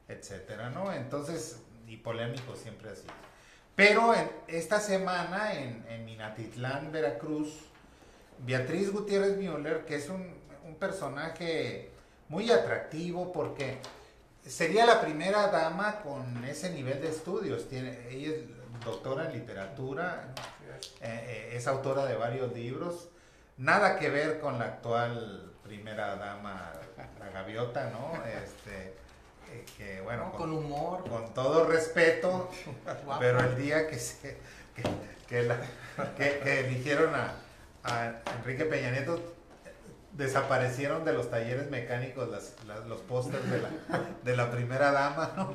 etcétera, ¿no? Entonces, y polémico siempre ha sido. Pero esta semana en Minatitlán, Veracruz, Beatriz Gutiérrez Müller, que es un personaje muy atractivo porque sería la primera dama con ese nivel de estudios. Ella es doctora en literatura, es autora de varios libros, nada que ver con la actual primera dama, la gaviota, ¿no? Que bueno, no, con humor, con todo respeto, pero el día que eligieron a Enrique Peña Nieto, desaparecieron de los talleres mecánicos los pósters de la primera dama, ¿no?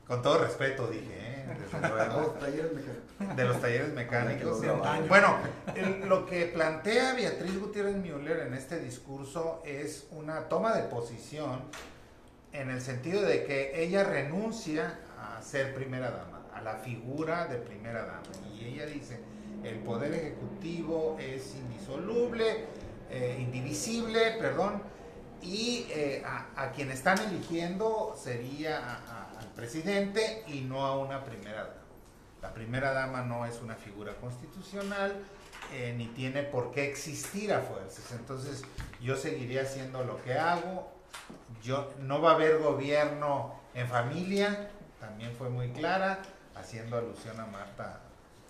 Con todo respeto dije, desde luego, de los talleres mecánicos. Bueno, lo que plantea Beatriz Gutiérrez Müller en este discurso es una toma de posición en el sentido de que ella renuncia a ser primera dama, a la figura de primera dama, y ella dice, el poder ejecutivo es indivisible, y a quien están eligiendo sería al presidente y no a una primera dama. La primera dama no es una figura constitucional, ni tiene por qué existir a fuerzas. Entonces yo seguiré haciendo lo que hago. No va a haber gobierno en familia, también fue muy clara, haciendo alusión a Marta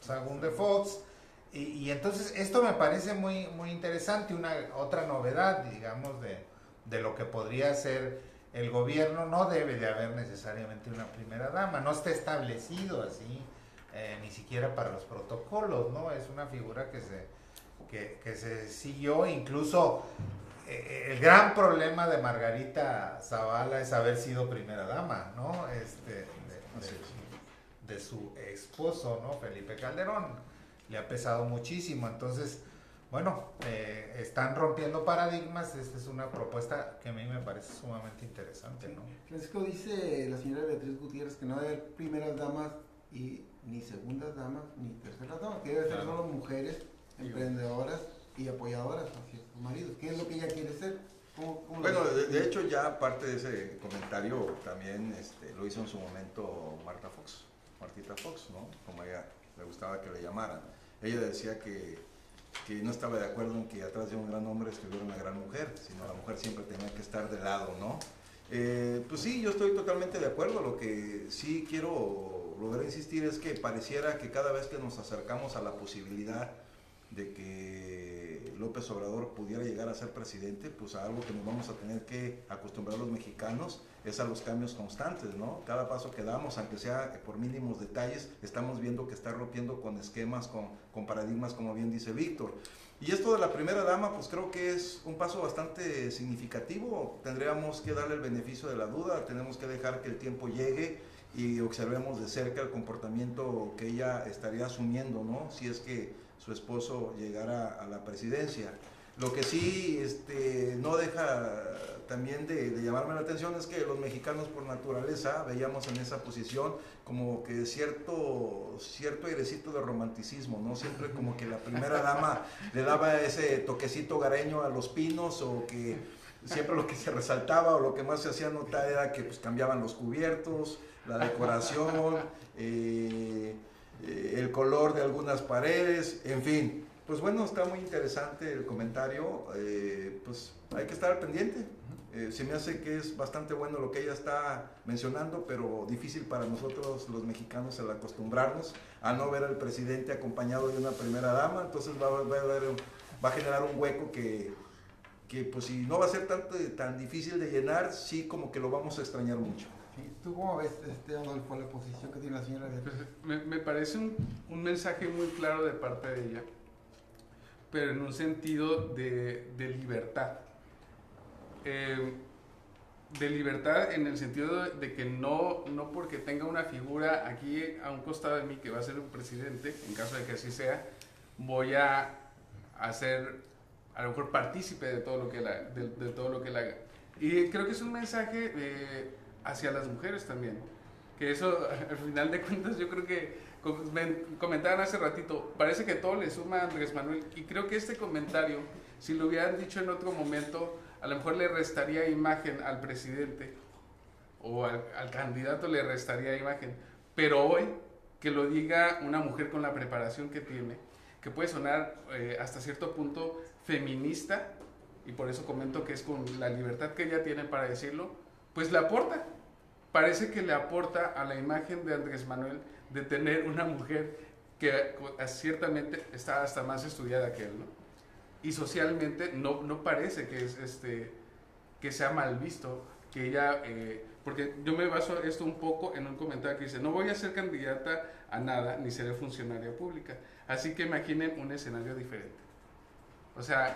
Sagún de Fox. Y entonces esto me parece muy, muy interesante, otra novedad, digamos, de lo que podría ser el gobierno. No debe de haber necesariamente una primera dama, no está establecido así, ni siquiera para los protocolos, ¿no? Es una figura que se siguió. Incluso el gran problema de Margarita Zavala es haber sido primera dama, ¿no? De su esposo, ¿no? Felipe Calderón. Le ha pesado muchísimo. Entonces, bueno, están rompiendo paradigmas. Esta es una propuesta que a mí me parece sumamente interesante, ¿no? Francisco, dice la señora Beatriz Gutiérrez que no debe haber primeras damas y ni segundas damas ni terceras damas, que debe ser solo mujeres emprendedoras y apoyadoras hacia sus maridos. ¿Qué es lo que ella quiere ser? Bueno, de hecho ya parte de ese comentario también lo hizo en su momento Martita Fox, ¿no? Como a ella le gustaba que le llamaran. Ella decía que no estaba de acuerdo en que atrás de un gran hombre estuviera una gran mujer, sino la mujer siempre tenía que estar de lado, ¿no? Pues sí, yo estoy totalmente de acuerdo. Lo que sí quiero volver a insistir es que pareciera que cada vez que nos acercamos a la posibilidad de que López Obrador pudiera llegar a ser presidente, pues a algo que nos vamos a tener que acostumbrar los mexicanos es a los cambios constantes, ¿no? Cada paso que damos, aunque sea por mínimos detalles, estamos viendo que está rompiendo con esquemas, con paradigmas, como bien dice Víctor. Y esto de la primera dama, pues creo que es un paso bastante significativo. Tendríamos que darle el beneficio de la duda, tenemos que dejar que el tiempo llegue y observemos de cerca el comportamiento que ella estaría asumiendo, ¿no? Si es que su esposo llegara a la presidencia. Lo que sí no deja también de llamarme la atención es que los mexicanos por naturaleza veíamos en esa posición como que cierto airecito de romanticismo, ¿no? Siempre como que la primera dama le daba ese toquecito hogareño a los pinos, o que siempre lo que se resaltaba o lo que más se hacía notar era que pues cambiaban los cubiertos, la decoración, el color de algunas paredes, en fin. Pues bueno, está muy interesante el comentario, pues hay que estar al pendiente. Se me hace que es bastante bueno lo que ella está mencionando, pero difícil para nosotros los mexicanos el acostumbrarnos a no ver al presidente acompañado de una primera dama. Entonces va a generar un hueco que pues si no va a ser tan difícil de llenar, sí como que lo vamos a extrañar mucho. Sí, ¿tú cómo ves, Adolfo, la posición que tiene la señora Beatriz? Pues, me parece un mensaje muy claro de parte de ella, pero en un sentido de libertad. De libertad en el sentido de que no porque tenga una figura aquí a un costado de mí que va a ser un presidente, en caso de que así sea, voy a ser a lo mejor partícipe de todo lo que de todo lo que él haga. Y creo que es un mensaje hacia las mujeres también, que eso al final de cuentas yo creo que comentaban hace ratito, parece que todo le suma a Andrés Manuel, y creo que este comentario, si lo hubieran dicho en otro momento, a lo mejor le restaría imagen al presidente o al candidato, le restaría imagen, pero hoy que lo diga una mujer con la preparación que tiene, que puede sonar hasta cierto punto feminista, y por eso comento que es con la libertad que ella tiene para decirlo, pues le aporta, parece que le aporta a la imagen de Andrés Manuel de tener una mujer que ciertamente está hasta más estudiada que él, ¿no? Y socialmente no parece que que sea mal visto, que ella, porque yo me baso esto un poco en un comentario que dice, no voy a ser candidata a nada, ni seré funcionaria pública, así que imaginen un escenario diferente. O sea,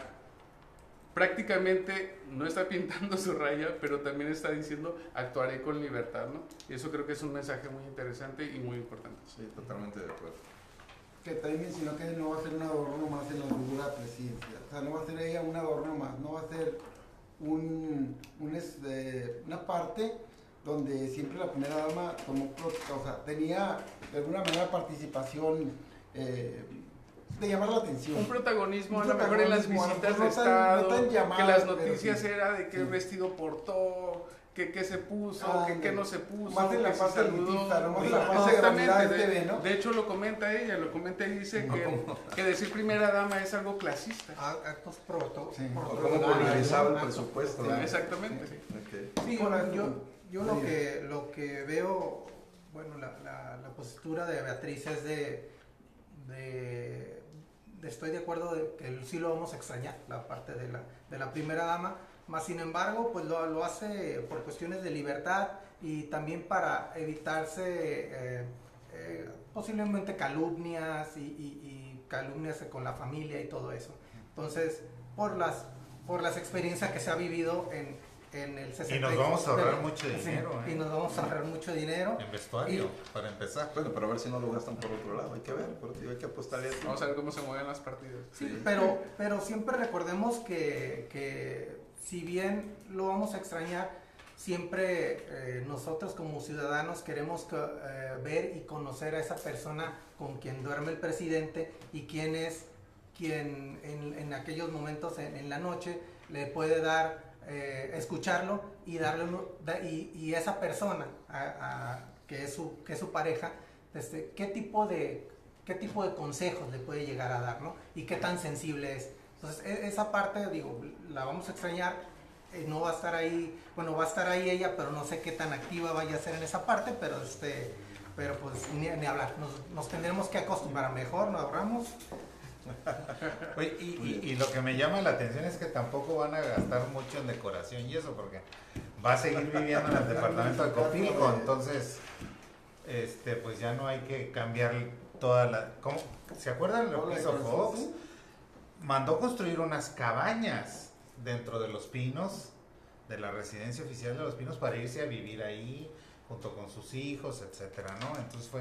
prácticamente no está pintando su raya, pero también está diciendo actuaré con libertad, ¿no? Y eso creo que es un mensaje muy interesante y muy importante. Sí, totalmente de acuerdo. Que también mencionó que no va a ser un adorno más en la figura presidencial. O sea, no va a ser ella un adorno más, no va a ser una parte donde siempre la primera dama tomó, o sea, tenía de alguna manera participación de llamar la atención. Un protagonismo a lo mejor en las visitas de Estado, que las noticias era de qué vestido portó, que se puso, que no se puso, más en la que parte se saludó. elitista, no más en la parte de gravedad TV, ¿no? De hecho lo comenta ella, y dice que decir primera dama es algo clasista. Actos proto. Sí. O cómo priorizaba el presupuesto, ¿no? Exactamente. Sí. Sí, yo lo que veo, bueno, la postura de Beatriz es estoy de acuerdo de que sí lo vamos a extrañar, la parte de la primera dama, más sin embargo, pues lo hace por cuestiones de libertad y también para evitarse posiblemente calumnias y calumnias con la familia y todo eso. Entonces, por las experiencias que se ha vivido en el 60. Y nos vamos a ahorrar mucho dinero. Y nos vamos a ahorrar mucho dinero. En vestuario, para empezar. Bueno, pero a ver si no lo gastan por otro lado, hay que ver, porque hay que apostarle a eso. Vamos a ver cómo se mueven las partidas. Sí, pero siempre recordemos que si bien lo vamos a extrañar, siempre nosotros como ciudadanos queremos ver y conocer a esa persona con quien duerme el presidente y quien en aquellos momentos en la noche le puede dar, escucharlo y darle y esa persona que es su pareja, qué tipo de consejos le puede llegar a dar, ¿no? Y qué tan sensible es. Entonces, esa parte, digo, la vamos a extrañar, no va a estar ahí, bueno, va a estar ahí ella, pero no sé qué tan activa vaya a ser en esa parte, pero pues ni hablar, nos tendremos que acostumbrar mejor, nos ahorramos. Oye, y lo que me llama la atención es que tampoco van a gastar mucho en decoración y eso, porque va a seguir viviendo en el departamento de Copilco, entonces, pues ya no hay que cambiar toda la... ¿Cómo? ¿Se acuerdan lo que hizo Fox? Mandó construir unas cabañas dentro de Los Pinos, de la residencia oficial de Los Pinos, para irse a vivir ahí junto con sus hijos, etcétera, ¿no? Entonces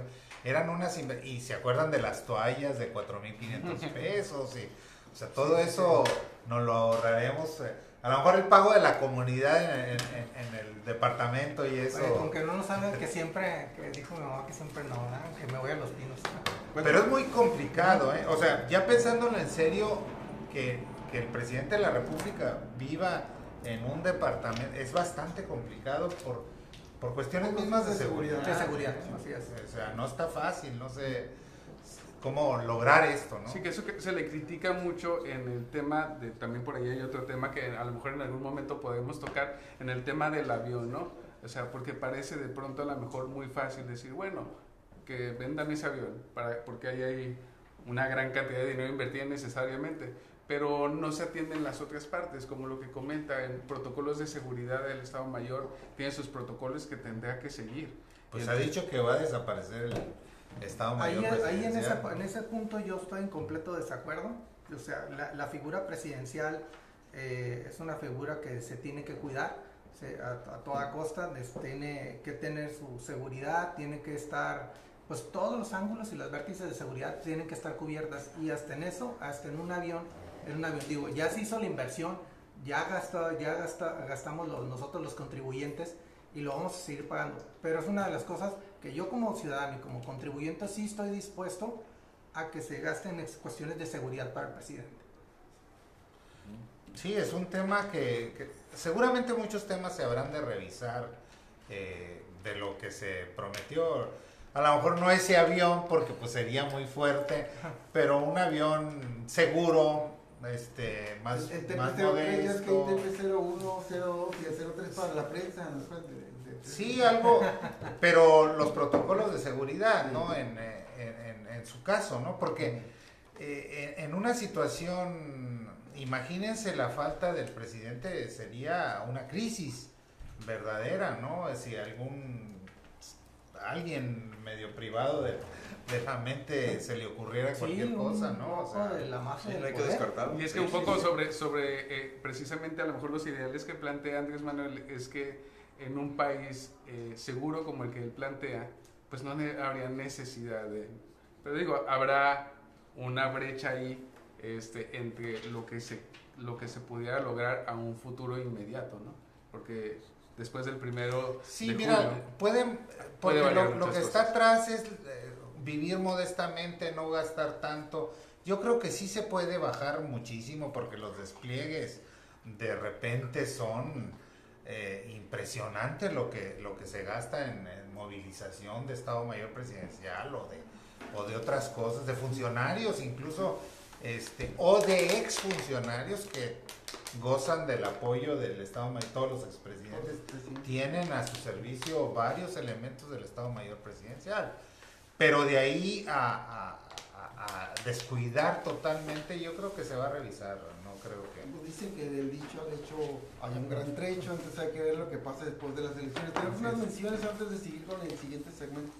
eran unas, y se acuerdan de las toallas de 4,500 pesos, y, o sea, todo eso nos lo ahorraremos, a lo mejor el pago de la comunidad en el departamento y eso. Oye, aunque no saben que siempre, que dijo mi mamá que siempre no, ¿no? Que me voy a Los Pinos. Pero es muy complicado, ¿eh? O sea, ya pensándolo en serio, que el presidente de la República viva en un departamento es bastante complicado por cuestiones mismas de seguridad. De seguridad, así es. O sea, no está fácil, no sé cómo lograr esto, ¿no? Sí, que eso que se le critica mucho en el tema de, también por ahí hay otro tema que a lo mejor en algún momento podemos tocar, en el tema del avión, ¿no? O sea, porque parece de pronto a lo mejor muy fácil decir, bueno, que vendan ese avión, porque ahí hay una gran cantidad de dinero invertida necesariamente, pero no se atienden las otras partes, como lo que comenta, en protocolos de seguridad del Estado Mayor tiene sus protocolos que tendrá que seguir. Pues ha dicho que va a desaparecer el Estado Mayor presidencial. En ese punto yo estoy en completo desacuerdo. O sea, la figura presidencial es una figura que se tiene que cuidar a toda costa, tiene que tener su seguridad, tiene que estar, pues todos los ángulos y las vértices de seguridad tienen que estar cubiertas, y hasta en eso, hasta en un avión, digo, ya se hizo la inversión, gastamos nosotros los contribuyentes, y lo vamos a seguir pagando, pero es una de las cosas que yo como ciudadano y como contribuyente sí estoy dispuesto a que se gasten en cuestiones de seguridad para el presidente. Sí, es un tema que seguramente muchos temas se habrán de revisar de lo que se prometió. A lo mejor no ese avión porque pues sería muy fuerte, pero un avión seguro, más modesto. Es que hay TP-01, 02 y el 03 para la prensa. Sí, algo, pero los protocolos de seguridad, ¿no? En su caso, ¿no? Porque en una situación, imagínense, la falta del presidente sería una crisis verdadera, ¿no? Si alguien medio privado de la mente se le ocurriera cualquier cosa, ¿no? O sea, de la mafia no hay que descartarlo. Y es que un poco sobre precisamente a lo mejor los ideales que plantea Andrés Manuel es que en un país seguro como el que él plantea, pues no habría necesidad de... Pero digo, habrá una brecha ahí entre lo que se pudiera lograr a un futuro inmediato, ¿no? Porque después del 1 sí, de mira, julio, porque variar lo que muchas está cosas. atrás es vivir modestamente, no gastar tanto. Yo creo que sí se puede bajar muchísimo porque los despliegues de repente son impresionantes lo que se gasta en movilización de Estado Mayor presidencial o de otras cosas, de funcionarios incluso, o de exfuncionarios que gozan del apoyo del Estado Mayor. Todos los expresidentes tienen a su servicio varios elementos del Estado Mayor presidencial, pero de ahí a descuidar totalmente, yo creo que se va a revisar, no creo que... Pues dicen que del dicho al hecho hay un gran trecho, entonces hay que ver lo que pasa después de las elecciones. Tenemos unas menciones antes de seguir con el siguiente segmento.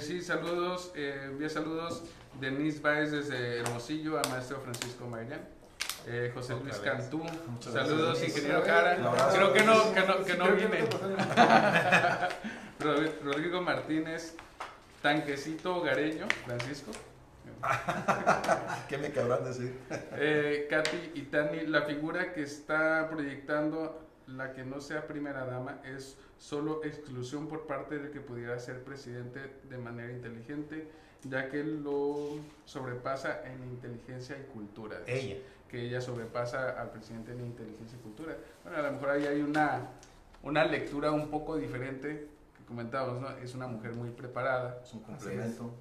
Sí, saludos, envía saludos Denise Baez desde Hermosillo, a maestro Francisco Mayrán, José Luis Cantú, saludos gracias. ingeniero Cara, creo que no vine. Rodrigo Martínez, Tanquecito Gareño, Francisco. ¿Qué me querrán decir? Katy y Tani, la figura que está proyectando la que no sea primera dama es solo exclusión por parte del que pudiera ser presidente de manera inteligente, ya que lo sobrepasa en inteligencia y cultura. Ella. Que ella sobrepasa al presidente en inteligencia y cultura. Bueno, a lo mejor ahí hay una lectura un poco diferente que comentábamos, ¿no? Es una mujer muy preparada. Es un complemento.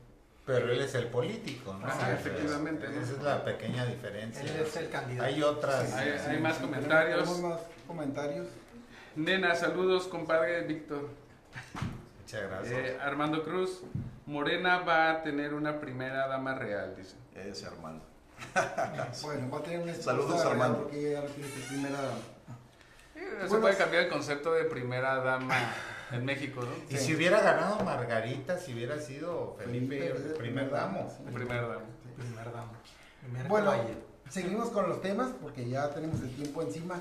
Pero él es el político, ¿no? Ah, efectivamente, ¿no? Esa es la pequeña diferencia. Él es el candidato. Hay otras. Hay más comentarios. Tenemos más comentarios. Nena, saludos, compadre Víctor. Muchas gracias. Armando Cruz, Morena va a tener una primera dama real, dice. Ese Armando. Bueno, va a tener una Saludos, esposa, Armando. porque ella ya no tiene su primera dama. Se Bueno, puede cambiar el concepto de primera dama en México, ¿no? Y si hubiera ganado Margarita, si hubiera sido Felipe el primer damo. Primera dama. Primer dama. Primer Bueno, caballero. seguimos con los temas porque ya tenemos el tiempo encima.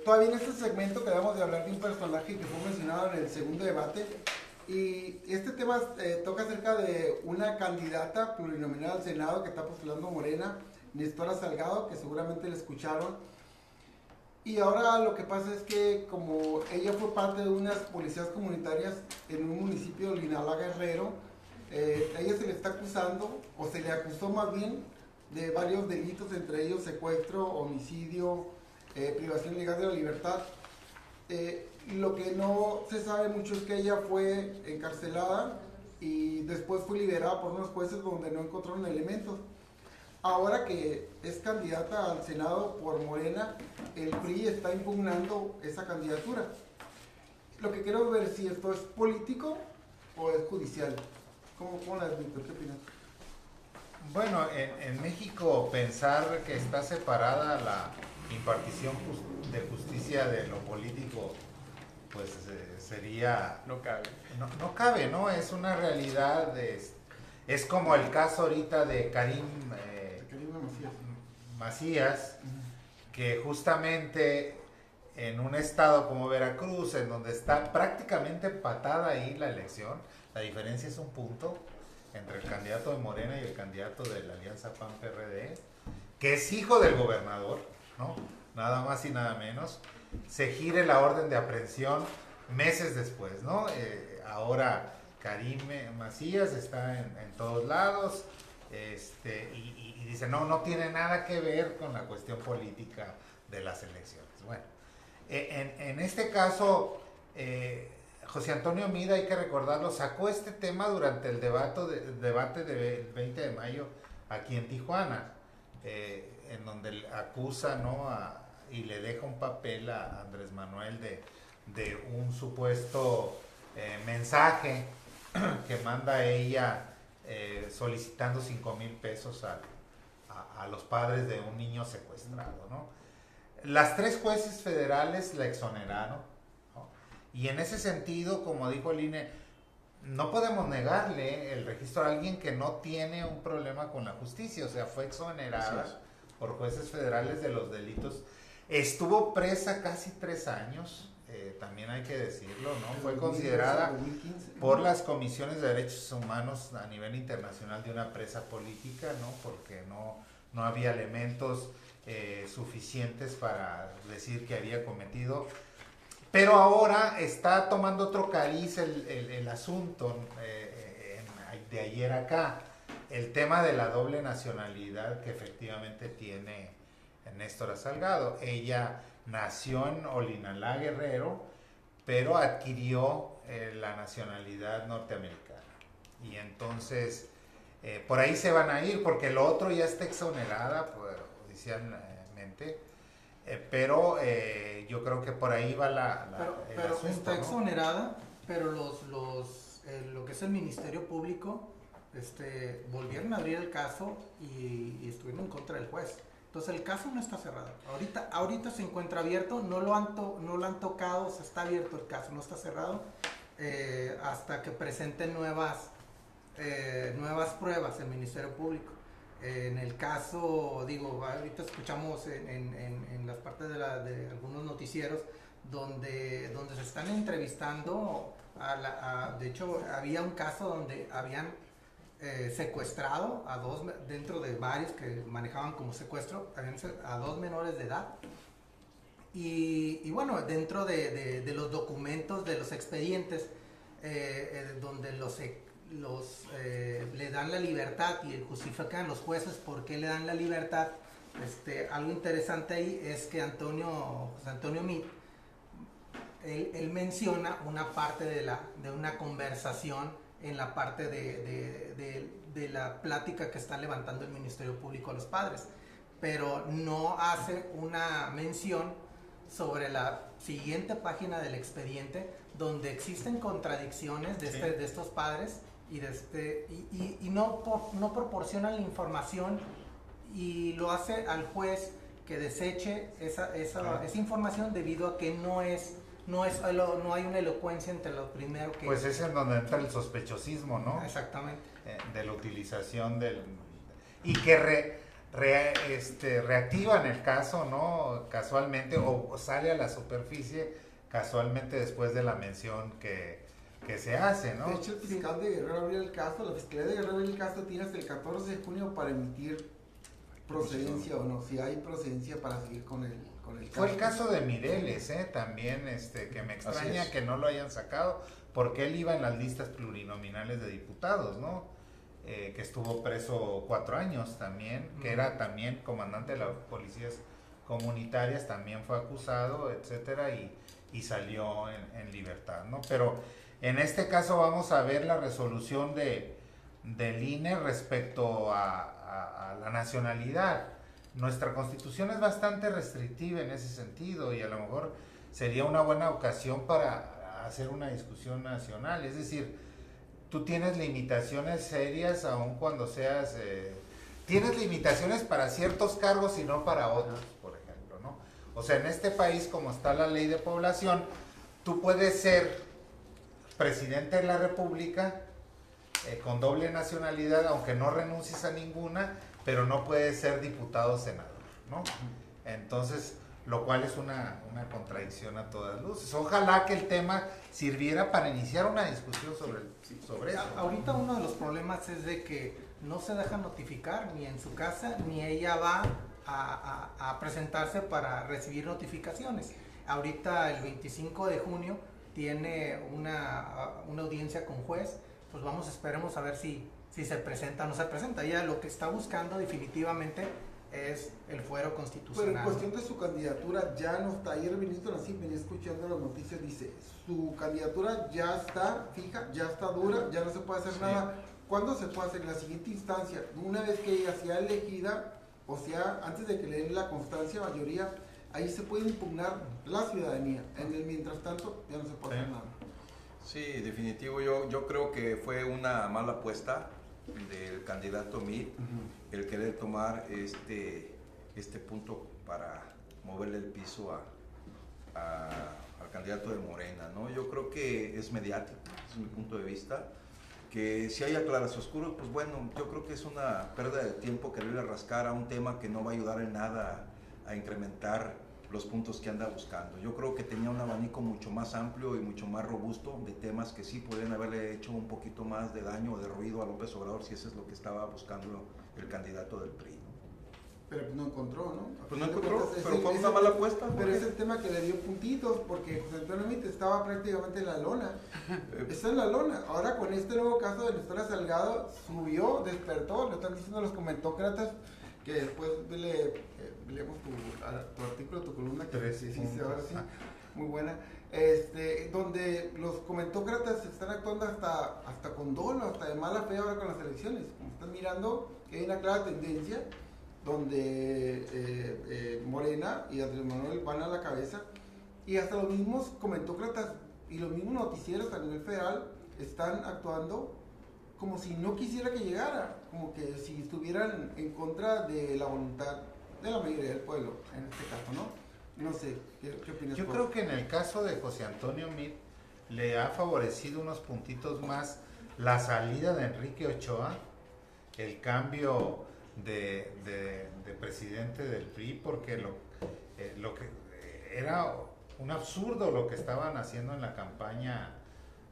Todavía en este segmento quedamos de hablar de un personaje que fue mencionado en el segundo debate, y este tema toca acerca de una candidata plurinominal al Senado que está postulando Morena, Nestora Salgado, que seguramente la escucharon. Y ahora lo que pasa es que como ella fue parte de unas policías comunitarias en un municipio de Linalá, Guerrero, ella se le está acusando, o se le acusó más bien, de varios delitos, entre ellos secuestro, homicidio, privación ilegal de la libertad. Lo que no se sabe mucho es que ella fue encarcelada y después fue liberada por unos jueces donde no encontraron elementos. Ahora que es candidata al Senado por Morena, el PRI está impugnando esa candidatura. Lo que quiero ver si esto es político o es judicial. ¿Cómo la ves, Víctor? ¿Qué opinas? Bueno, en México pensar que está separada la impartición de justicia de lo político, pues sería... No cabe. No cabe, ¿no? Es una realidad, es como el caso ahorita de Karim Macías, que justamente en un estado como Veracruz, en donde está prácticamente empatada ahí la elección, la diferencia es un punto entre el candidato de Morena y el candidato de la Alianza PAN-PRD, que es hijo del gobernador, ¿no? Nada más y nada menos, se gire la orden de aprehensión meses después, ¿no? Ahora Karim Macías está en todos lados, y dice, no tiene nada que ver con la cuestión política de las elecciones. Bueno, en este caso, José Antonio Mida, hay que recordarlo, sacó este tema durante el debate del 20 de mayo aquí en Tijuana, en donde acusa, ¿no? Y le deja un papel a Andrés Manuel de un supuesto mensaje que manda ella solicitando 5,000 pesos a los padres de un niño secuestrado, ¿no? Las 3 jueces federales la exoneraron, ¿no? Y en ese sentido, como dijo el INE, no podemos negarle el registro a alguien que no tiene un problema con la justicia, o sea, fue exonerada por jueces federales de los delitos. Estuvo presa casi 3 años, también hay que decirlo, ¿no? Fue considerada por las comisiones de derechos humanos a nivel internacional de una presa política, ¿no? Porque no había elementos suficientes para decir que había cometido. Pero ahora está tomando otro cariz el asunto, de ayer acá, el tema de la doble nacionalidad que efectivamente tiene Néstora Salgado. Ella nació en Olinalá, Guerrero, pero adquirió la nacionalidad norteamericana. Y entonces, por ahí se van a ir, porque lo otro ya está exonerada judicialmente, pero yo creo que por ahí va el pero asunto, está ¿no? exonerada, pero lo que es el Ministerio Público volvieron a abrir el caso y estuvieron en contra del juez. Entonces el caso no está cerrado. Ahorita se encuentra abierto, no lo han tocado, o sea, está abierto el caso, no está cerrado, hasta que presenten nuevas pruebas el Ministerio Público. En el caso, digo, ahorita escuchamos en las partes de algunos noticieros donde se están entrevistando, de hecho había un caso donde habían secuestrado a 2, dentro de varios que manejaban como secuestro, a 2 menores de edad. Y bueno, dentro de los documentos, de los expedientes, donde le dan la libertad y justifican los jueces por qué le dan la libertad, algo interesante ahí es que José Antonio Meade, él menciona una parte de una conversación en la parte de la plática que está levantando el Ministerio Público a los padres, pero no hace una mención sobre la siguiente página del expediente, donde existen contradicciones de estos padres y no proporcionan la información, y lo hace al juez que deseche esa información debido a que no hay una elocuencia entre lo primero que... Pues es en donde entra el sospechosismo, ¿no? Exactamente. De la utilización y que reactivan el caso, ¿no? Casualmente, o sale a la superficie casualmente después de la mención que se hace, ¿no? De hecho, el fiscal de Guerrero abrió el caso, la Fiscalía de Guerrero abrió el caso, tiene hasta el 14 de junio para emitir procedencia o no, si hay procedencia para seguir con el caso. Fue el caso de Mireles, también, que me extraña que no lo hayan sacado, porque él iba en las listas plurinominales de diputados, ¿no? Que estuvo preso 4 años también, que era también comandante de las policías comunitarias, también fue acusado, etcétera, y salió en libertad, ¿no? Pero en este caso vamos a ver la resolución del INE respecto a la nacionalidad. Nuestra Constitución es bastante restrictiva en ese sentido, y a lo mejor sería una buena ocasión para hacer una discusión nacional. Es decir, tú tienes limitaciones serias aun cuando seas tienes limitaciones para ciertos cargos y no para otros, por ejemplo, ¿no? O sea, en este país, como está la ley de población, tú puedes ser presidente de la República con doble nacionalidad, aunque no renuncies a ninguna, pero no puedes ser diputado o senador, ¿no? Entonces, lo cual es una contradicción a todas luces. Ojalá que el tema sirviera para iniciar una discusión sobre eso. Ahorita uno de los problemas es de que no se deja notificar ni en su casa, ni ella va a presentarse para recibir notificaciones. Ahorita el 25 de junio tiene una audiencia con juez, pues esperemos a ver si se presenta o no se presenta. Ella lo que está buscando definitivamente es el fuero constitucional. Pero en cuestión de su candidatura ya no está. Ayer el ministro Nassim venía escuchando las noticias, dice, su candidatura ya está fija, ya está dura, ya no se puede hacer nada. ¿Cuándo se puede hacer? En la siguiente instancia, una vez que ella sea elegida, o sea, antes de que le den la constancia mayoría, ahí se puede impugnar la ciudadanía. En el mientras tanto, ya no se puede hacer nada. Sí, definitivo. Yo creo que fue una mala apuesta del candidato Meade el querer tomar este punto para moverle el piso al candidato de Morena, ¿no? Yo creo que es mediático, es mi punto de vista, que si hay claroscuros, pues bueno, yo creo que es una pérdida de tiempo quererle rascar a un tema que no va a ayudar en nada a incrementar los puntos que anda buscando. Yo creo que tenía un abanico mucho más amplio y mucho más robusto de temas que sí podrían haberle hecho un poquito más de daño o de ruido a López Obrador, si eso es lo que estaba buscando el candidato del PRI, ¿no? Pero pues no encontró, ¿no? Pues no encontró, pero fue una mala apuesta. Pero es el tema que le dio puntitos, porque José Antonio Meade estaba prácticamente en la lona. Está en la lona. Ahora con este nuevo caso de Nestora Salgado, subió, despertó, le están diciendo los comentócratas, que después leemos tu artículo, tu columna, que sí, ahora sí, muy buena, donde los comentócratas están actuando hasta con dolo, hasta de mala fe ahora con las elecciones. Como están mirando que hay una clara tendencia donde Morena y Andrés Manuel van a la cabeza, y hasta los mismos comentócratas y los mismos noticieros a nivel federal están actuando como si no quisiera que llegara, como que si estuvieran en contra de la voluntad de la mayoría del pueblo, en este caso, ¿no? No sé, ¿qué opinas? Yo creo que en el caso de José Antonio Meade le ha favorecido unos puntitos más la salida de Enrique Ochoa, el cambio de presidente del PRI, porque lo que era un absurdo lo que estaban haciendo en la campaña.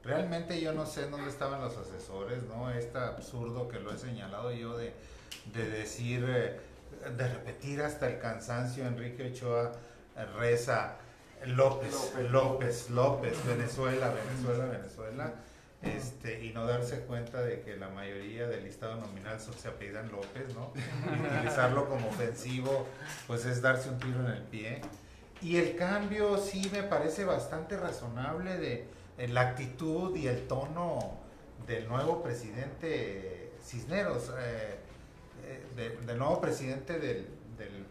Realmente yo no sé dónde estaban los asesores, ¿no? Este absurdo que lo he señalado yo de decir, de repetir hasta el cansancio, Enrique Ochoa reza López, Venezuela, y no darse cuenta de que la mayoría del listado nominal se apellidan López, ¿no? Y utilizarlo como ofensivo, pues es darse un tiro en el pie. Y el cambio sí me parece bastante razonable de la actitud y el tono del nuevo presidente Cisneros, del nuevo presidente del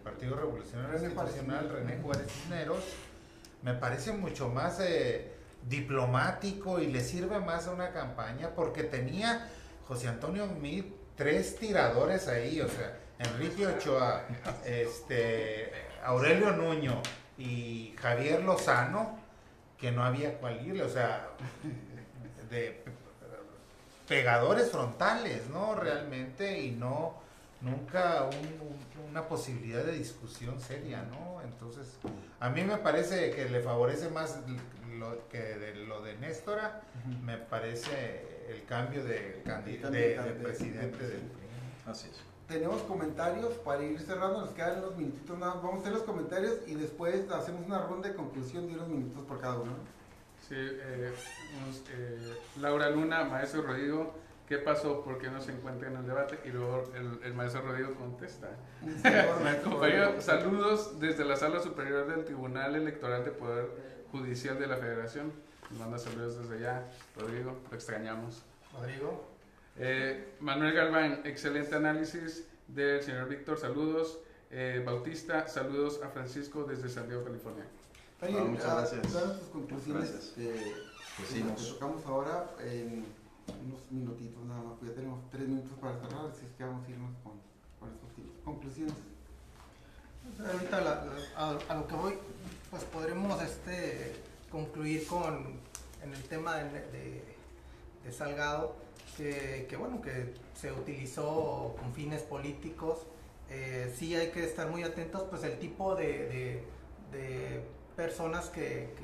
Partido Revolucionario Institucional, René Juárez Cisneros. Me parece mucho más diplomático y le sirve más a una campaña, porque tenía José Antonio Meade 3 tiradores ahí, o sea, Enrique Ochoa, Aurelio Nuño y Javier Lozano, que no había cual irle, o sea, de pegadores frontales, ¿no? Realmente, y no nunca una posibilidad de discusión seria, ¿no? Entonces, a mí me parece que le favorece más lo de Néstora, me parece el cambio de presidente del PRI. Así es. Tenemos comentarios para ir cerrando, nos quedan unos minutitos nada más. Vamos a hacer los comentarios y después hacemos una ronda de conclusión de unos minutos por cada uno. Sí, Laura Luna, maestro Rodrigo, ¿qué pasó? ¿Por qué no se encuentra en el debate? Y luego el maestro Rodrigo contesta. Compañero, saludos desde la Sala Superior del Tribunal Electoral de Poder Judicial de la Federación. Nos manda saludos desde allá, Rodrigo, lo extrañamos. Rodrigo. Manuel Galván, excelente análisis del señor Víctor, saludos. Bautista, saludos a Francisco desde San Diego, California. Muchas gracias. Danos tus conclusiones. Pues sí, nos tocamos ahora en unos minutitos nada más, pues ya tenemos 3 minutos para cerrar, así es que vamos a irnos con Conclusiones. Ahorita a lo que voy, pues podremos concluir en el tema de Salgado, que bueno, que se utilizó con fines políticos. Sí hay que estar muy atentos, pues el tipo de personas que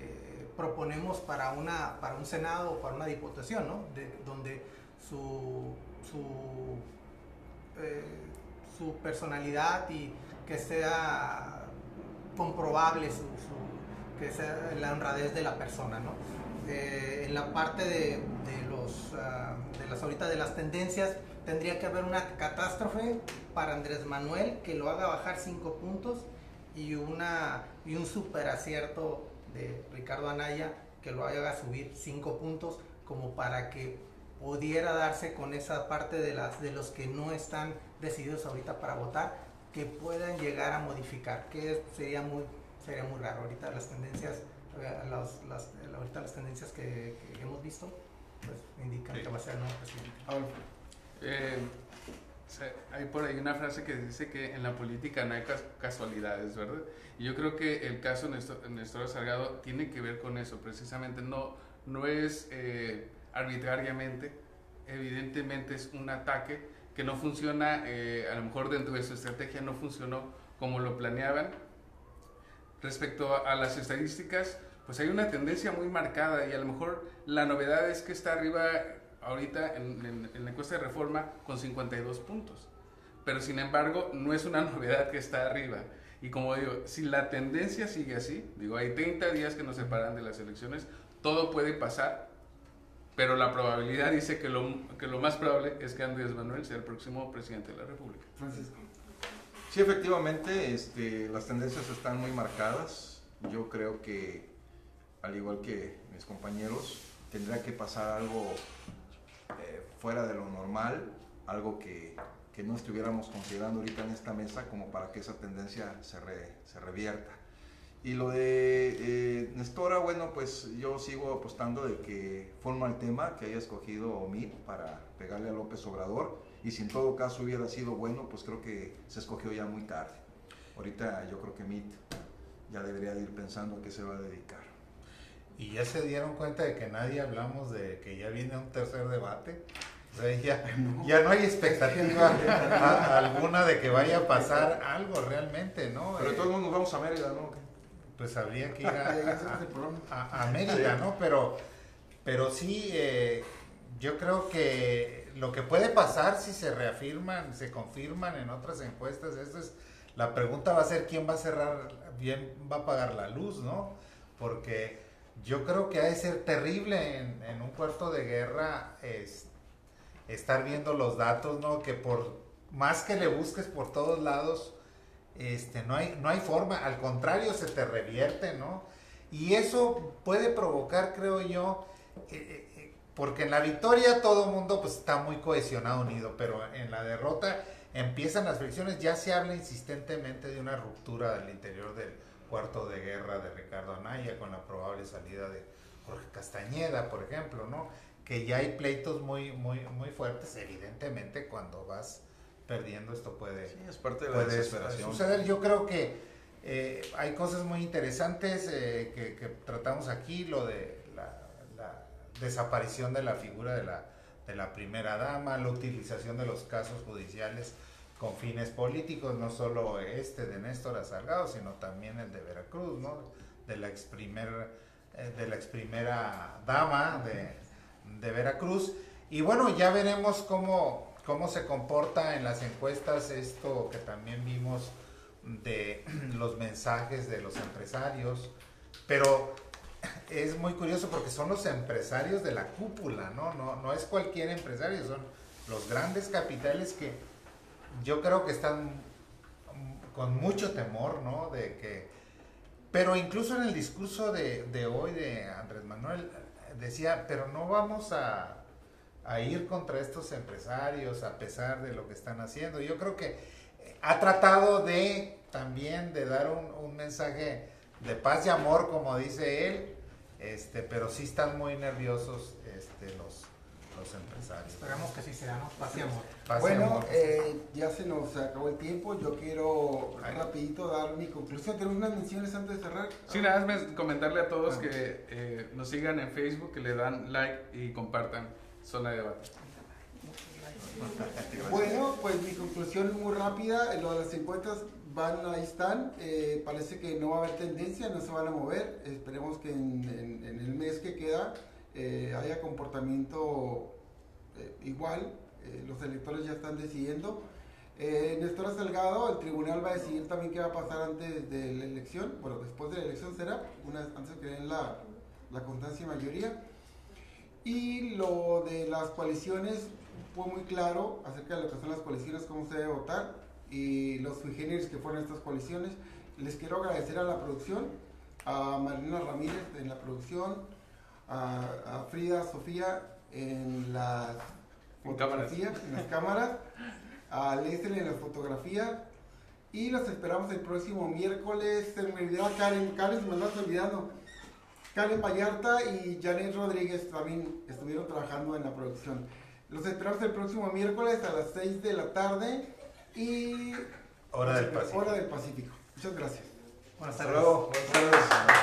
proponemos para un Senado o para una Diputación, ¿no? Donde su personalidad y que sea comprobable que sea la honradez de la persona, ¿no? En la parte de las tendencias, tendría que haber una catástrofe para Andrés Manuel que lo haga bajar 5 puntos y un super acierto de Ricardo Anaya que lo haga subir 5 puntos, como para que pudiera darse con esa parte de los que no están decididos ahorita para votar, que puedan llegar a modificar, que sería muy raro. Ahorita las tendencias, ahorita las tendencias que hemos visto, pues indican que va a ser el nuevo presidente. Hay por ahí una frase que dice que en la política no hay casualidades, ¿verdad? Y yo creo que el caso de Néstor Salgado tiene que ver con eso, precisamente. No es arbitrariamente, evidentemente es un ataque que no funciona, a lo mejor dentro de su estrategia no funcionó como lo planeaban. Respecto a las estadísticas, pues hay una tendencia muy marcada y a lo mejor la novedad es que está arriba ahorita en la encuesta de Reforma con 52 puntos. Pero sin embargo, no es una novedad que está arriba. Y como digo, si la tendencia sigue así, hay 30 días que nos separan de las elecciones, todo puede pasar, pero la probabilidad dice que lo más probable es que Andrés Manuel sea el próximo presidente de la República. Francisco. Sí, efectivamente, las tendencias están muy marcadas. Yo creo que, al igual que mis compañeros, tendrá que pasar algo fuera de lo normal, algo que no estuviéramos considerando ahorita en esta mesa como para que esa tendencia se revierta. Y lo de Nestora, bueno, pues yo sigo apostando de que fue un mal tema que haya escogido MIT para pegarle a López Obrador, y si en todo caso hubiera sido bueno, pues creo que se escogió ya muy tarde. Ahorita yo creo que MIT ya debería de ir pensando a qué se va a dedicar. Y ya se dieron cuenta de que nadie hablamos de que ya viene un tercer debate. O sea, ya no hay expectativa alguna de que vaya a pasar algo realmente, ¿no? Pero todos nos vamos a Mérida, ¿no? Pues habría que ir a Mérida, ¿no? Pero sí, yo creo que lo que puede pasar si se se confirman en otras encuestas, la pregunta va a ser quién va a cerrar, bien va a pagar la luz, ¿no? Porque yo creo que ha de ser terrible en un cuarto de guerra estar viendo los datos, ¿no? Que por más que le busques por todos lados, no hay forma, al contrario, se te revierte, ¿no? Y eso puede provocar, creo yo, porque en la victoria todo el mundo pues está muy cohesionado, unido, pero en la derrota empiezan las fricciones. Ya se habla insistentemente de una ruptura al interior del cuarto de guerra de Ricardo Anaya, con la probable salida de Jorge Castañeda, por ejemplo, ¿no? Que ya hay pleitos muy fuertes. Evidentemente, cuando vas perdiendo, esto puede, sí, es parte de la desesperación. Suceder. Yo creo que hay cosas muy interesantes que tratamos aquí, lo de la desaparición de la figura de la primera dama, la utilización de los casos judiciales con fines políticos, no solo de Néstor Salgado, sino también el de Veracruz, ¿no? De la ex primera dama de Veracruz. Y bueno, ya veremos cómo se comporta en las encuestas esto que también vimos de los mensajes de los empresarios, pero es muy curioso porque son los empresarios de la cúpula, no es cualquier empresario, son los grandes capitales que yo creo que están con mucho temor, ¿no? Pero incluso en el discurso de hoy de Andrés Manuel decía, pero no vamos a ir contra estos empresarios a pesar de lo que están haciendo. Yo creo que ha tratado también de dar un mensaje de paz y amor, como dice él, pero sí están muy nerviosos los empresarios. Esperamos que sí sea, ¿no? Paz y amor. Paz y Bueno, amor. ya se nos acabó el tiempo. Yo quiero rapidito dar mi conclusión. ¿Tenemos unas menciones antes de cerrar? Sí, nada más comentarle a todos que nos sigan en Facebook, que le dan like y compartan Zona de Debate. Bueno, pues mi conclusión muy rápida. Lo de las encuestas ahí están. Parece que no va a haber tendencia, no se van a mover. Esperemos que en el mes que queda haya comportamiento igual. Los electores ya están decidiendo. Néstor Salgado, el tribunal va a decidir también qué va a pasar antes de la elección. Bueno, después de la elección será, antes de que den la constancia y mayoría. Y lo de las coaliciones fue muy claro acerca de lo que son las coaliciones, cómo se debe votar y los sui generis que fueron estas coaliciones. Les quiero agradecer a la producción, a Marina Ramírez en la producción, a Frida Sofía en las fotografías, en las cámaras, a Leslie en la fotografía, y los esperamos el próximo miércoles. Se me olvidaba Karen, se me andaba olvidando. Karen Vallarta y Janet Rodríguez también estuvieron trabajando en la producción. Los esperamos el próximo miércoles a las 6 de la tarde y Hora del Pacífico. Hora del Pacífico. Muchas gracias. Buenas Hasta tardes. luego. Buenas tardes.